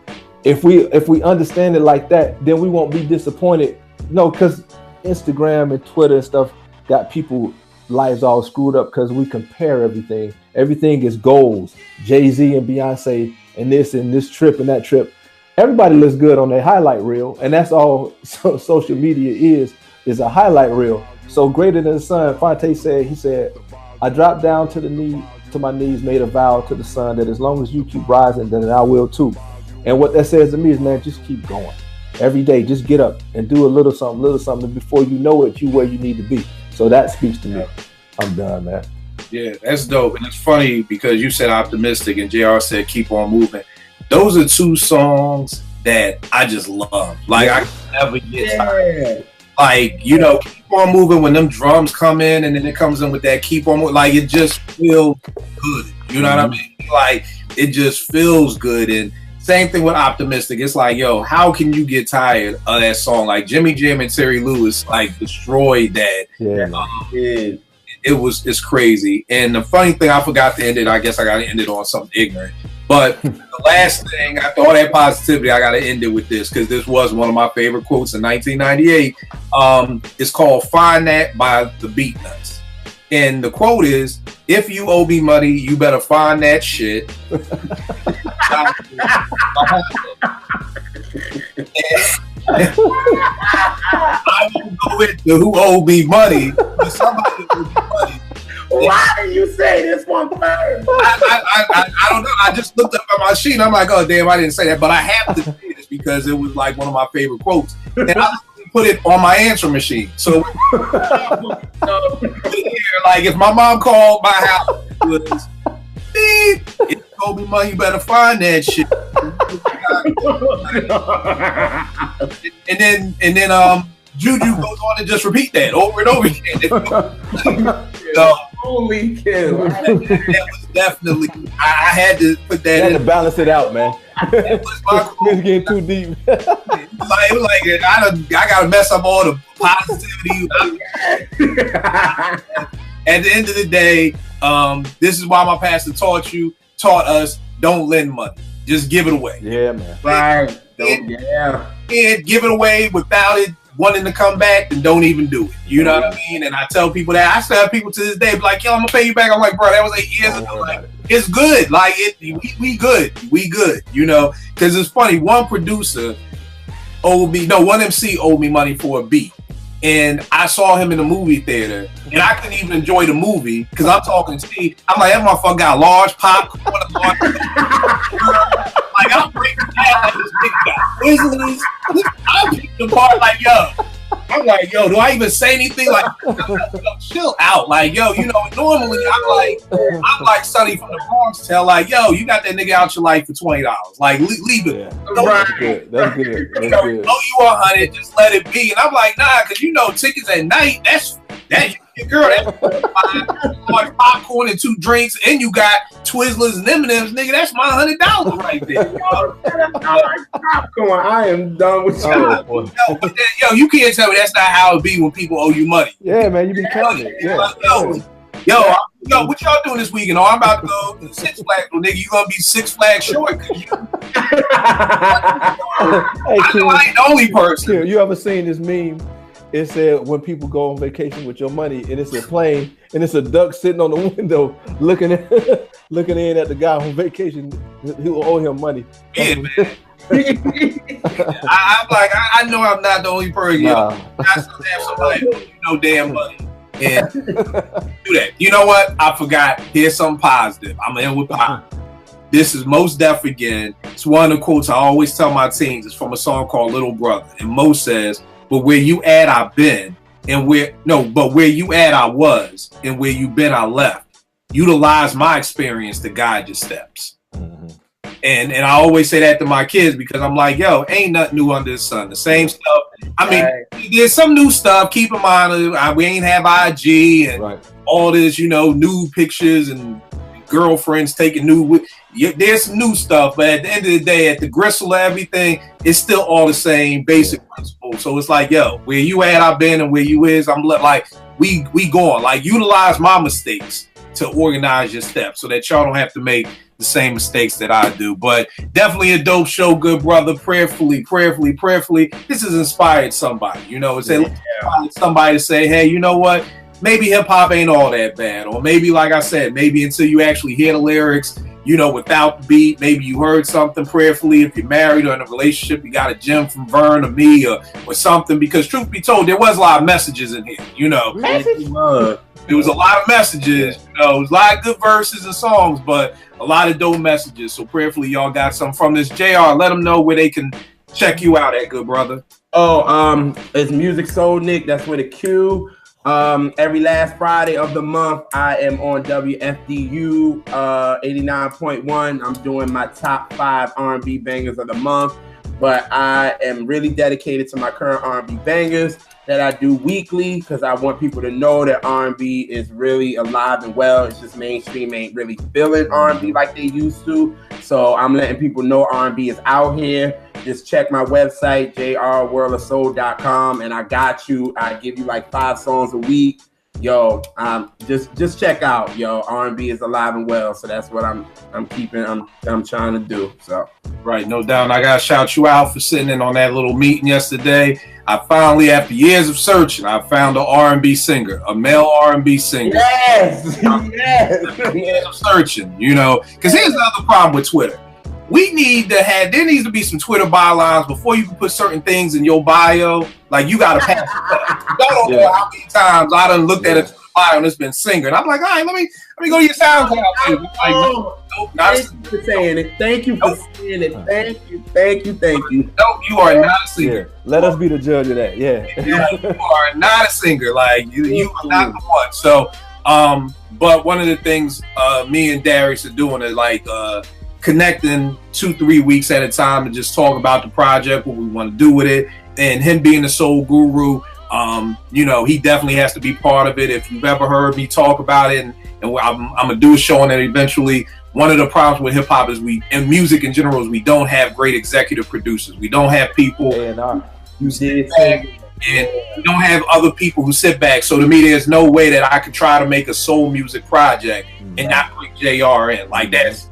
if we understand it like that, then we won't be disappointed. Because Instagram and Twitter and stuff got people lives all screwed up because we compare everything. Everything is goals. Jay-Z and Beyonce and this trip and that trip. Everybody looks good on their highlight reel, and that's all social media is a highlight reel. So Greater Than the Sun, Fonte said, I dropped down to my knees, made a vow to the sun that as long as you keep rising, then I will too. And what that says to me is, man, just keep going. Every day, just get up and do a little something. Before you know it, you where you need to be. So that speaks to me. I'm done, man. Yeah, that's dope. And it's funny because you said optimistic and JR said keep on moving. Those are two songs that I just love. Like, I can never get tired. Like, keep on moving when them drums come in and then it comes in with that keep on moving. Like, it just feels good. You know what I mean? Like, it just feels good. And same thing with optimistic. It's like, yo, how can you get tired of that song? Like, Jimmy Jam and Terry Lewis, like, destroyed that. Yeah. It's crazy. And the funny thing, I forgot to end it. I guess I got to end it on something ignorant. But the last thing, after all that positivity, I got to end it with this because this was one of my favorite quotes in 1998. It's called "Find That" by the Beatnuts, and the quote is, "If you owe me money, you better find that shit." I won't go with the who owed me money, but somebody owed me money. Why did you say this one first? I don't know. I just looked up at my sheet and I'm like, oh damn, I didn't say that, but I have to say this because it was like one of my favorite quotes, and I put it on my answer machine. So, like, if my mom called my house, it was, beep, if you owe me money, you better find that shit. and then Juju goes on to just repeat that over and over again. So, Holy kill! That was definitely. I had to put that. You had in. to balance it out, man. That was my quote. It's getting too deep. It was like I gotta mess up all the positivity. At the end of the day, this is why my pastor taught us, don't lend money. Just give it away. Yeah, man. Right. And give it away without it wanting to come back, then don't even do it. You know what I mean? And I tell people that. I still have people to this day be like, yo, I'm gonna pay you back. I'm like, bro, that was 8 years ago. Like, it's good. Like, we good. We good. You know? Because it's funny. One MC owed me money for a beat. And I saw him in the movie theater, and I couldn't even enjoy the movie because I'm talking Steve. I'm like, that motherfucker got large popcorn, like I'm breaking down like this big guy. I'm picking apart like, yo. I'm like, yo, do I even say anything? Like, chill out. Like, yo, you know, normally I'm like Sonny from the Bronx tell, like, yo, you got that nigga out your life for $20. Like, leave it. Yeah. That's good. That's good. That's good. Oh, you 100, just let it be. And I'm like, nah, because you know, tickets at night, that's girl, that's like popcorn and 2 drinks, and you got Twizzlers and M&M's, nigga. That's my $100 right there. Popcorn. I am done with you. Yo, you can't tell me that's not how it be when people owe you money. Yeah, man, you be counting. Yeah. Like, yo, what y'all doing this weekend? Oh, I'm about to go to Six Flags. Well, nigga, you gonna be 6 Flags short? Hey, I ain't the only person. Kim, you ever seen this meme? It said when people go on vacation with your money, and it's a plane, and it's a duck sitting on the window looking in at the guy on vacation who owe him money. Yeah, man. I'm like, I know I'm not the only person. Nah. I still have somebody who you know damn money. And do that. You know what? I forgot. Here's something positive. I'm in with positive. This is Mos Def again. It's one of the quotes I always tell my teens. It's from a song called Little Brother. And Mo says, but where you at, I've been. But where you at, I was. And where you been, I left. Utilize my experience to guide your steps. Mm-hmm. And I always say that to my kids because I'm like, yo, ain't nothing new under the sun. The same stuff. I mean, there's some new stuff. Keep in mind, we ain't have IG and all this, you know, nude pictures and girlfriends taking nude. There's some new stuff, but at the end of the day, at the gristle of everything, it's still all the same basic principle. So it's like, yo, where you at, I've been, and where you is, I'm like, we going. Like, utilize my mistakes to organize your steps so that y'all don't have to make the same mistakes that I do. But definitely a dope show, good brother. Prayerfully, this has inspired somebody. You know, it's somebody to say, hey, you know what? Maybe hip hop ain't all that bad. Or maybe, like I said, maybe until you actually hear the lyrics, you know, without the beat, maybe you heard something prayerfully. If you're married or in a relationship, you got a gem from Vern or me or something. Because truth be told, there was a lot of messages in here, you know. There was a lot of messages, you know, it was a lot of good verses and songs, but a lot of dope messages. So prayerfully, y'all got some from this. JR, let them know where they can check you out at, good brother. Oh, it's Music Soul Nick. That's with a Q. Every last Friday of the month, I am on WFDU 89.1. I'm doing my top 5 R&B bangers of the month, but I am really dedicated to my current R&B bangers that I do weekly because I want people to know that R&B is really alive and well. It's just mainstream ain't really feeling R&B like they used to. So I'm letting people know R&B is out here. Just check my website, jrworldofsoul.com, and I got you. I give you like 5 songs a week. yo, just check out, yo, R&B is alive and well. So that's what I'm trying to do. So Right, no doubt. And I gotta shout you out for sitting in on that little meeting yesterday. I finally, after years of searching, I found an R&B singer, a male R&B singer. yes, yes. Years of searching, you know, because here's the other problem with Twitter. There needs to be some Twitter bylines before you can put certain things in your bio. Like, you gotta pass. I don't know how many times I done looked at a bio and it's been singer, and I'm like, all right, let me go to your SoundCloud. Like, nope, not Thank you for saying it. Thank you for saying it. Thank you. Nope, you are not a singer. Yeah. Let us be the judge of that. Yeah. You are not a singer. Like, you are not the one. So, but one of the things me and Darius are doing is like connecting 2-3 weeks at a time to just talk about the project, what we want to do with it, and him being the soul guru. You know, he definitely has to be part of it. If you've ever heard me talk about it, and I'm gonna do a show on it eventually. One of the problems with hip hop is and music in general is we don't have great executive producers. We don't have people who sit back, and we don't have other people who sit back. So to me, there's no way that I could try to make a soul music project and not bring JR in. Like, that's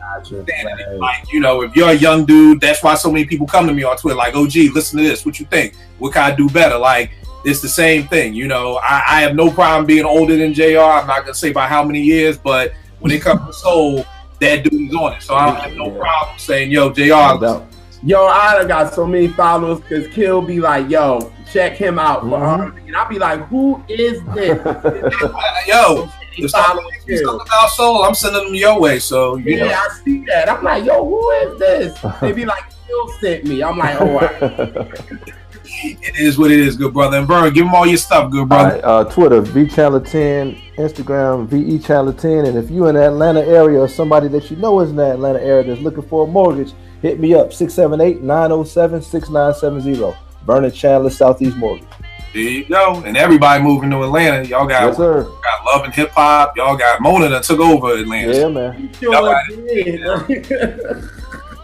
like, you know, if you're a young dude, that's why so many people come to me on Twitter like, OG, listen to this. What you think? What can I do better? Like, it's the same thing. You know, I have no problem being older than JR. I'm not gonna say by how many years, but when it comes to soul, that dude is on it. So I don't have no problem saying, yo, JR. Yo, I done got so many followers because Kill be like, yo, check him out for R&B. And I'll be like, who is this? Yo, if something about soul, I'm sending them your way. So you know. I see that. I'm like, yo, who is this? They be like, Kill sent me. I'm like, oh, it is what it is, good brother. And Vern, give them all your stuff, good brother. All right, Twitter, VChannel10, Instagram, VEChannel10. And if you're in the Atlanta area or somebody that you know is in the Atlanta area that's looking for a mortgage, hit me up, 678-907-6970. Vernon Chandler, Southeast Mortgage. There you go. And everybody moving to Atlanta. Y'all got, got Love and Hip Hop. Y'all got Mona that took over Atlanta. Yeah, man.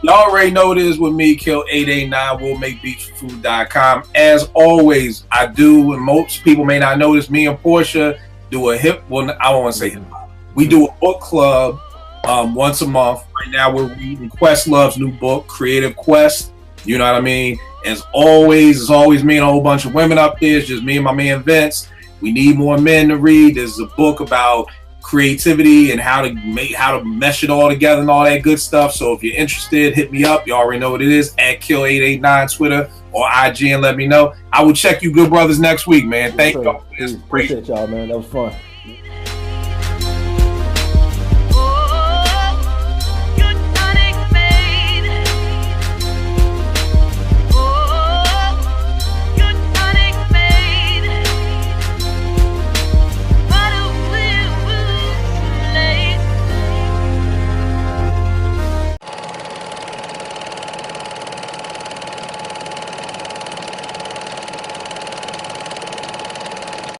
Y'all already know it is with me, Kill 889, willmakebeatsforfood.com. As always, I do, and most people may not know this, me and Portia do a I don't want to say hip hop. We do a book club once a month. Right now we're reading Questlove's new book, Creative Quest. You know what I mean? As always, it's always me and a whole bunch of women up there. It's just me and my man Vince. We need more men to read. There's a book about creativity and how to mesh it all together and all that good stuff. So if you're interested, hit me up. You already know what it is, at Kill889 Twitter or IG, and let me know. I will check you good brothers next week, man. Thank y'all for this. Appreciate y'all, man. That was fun.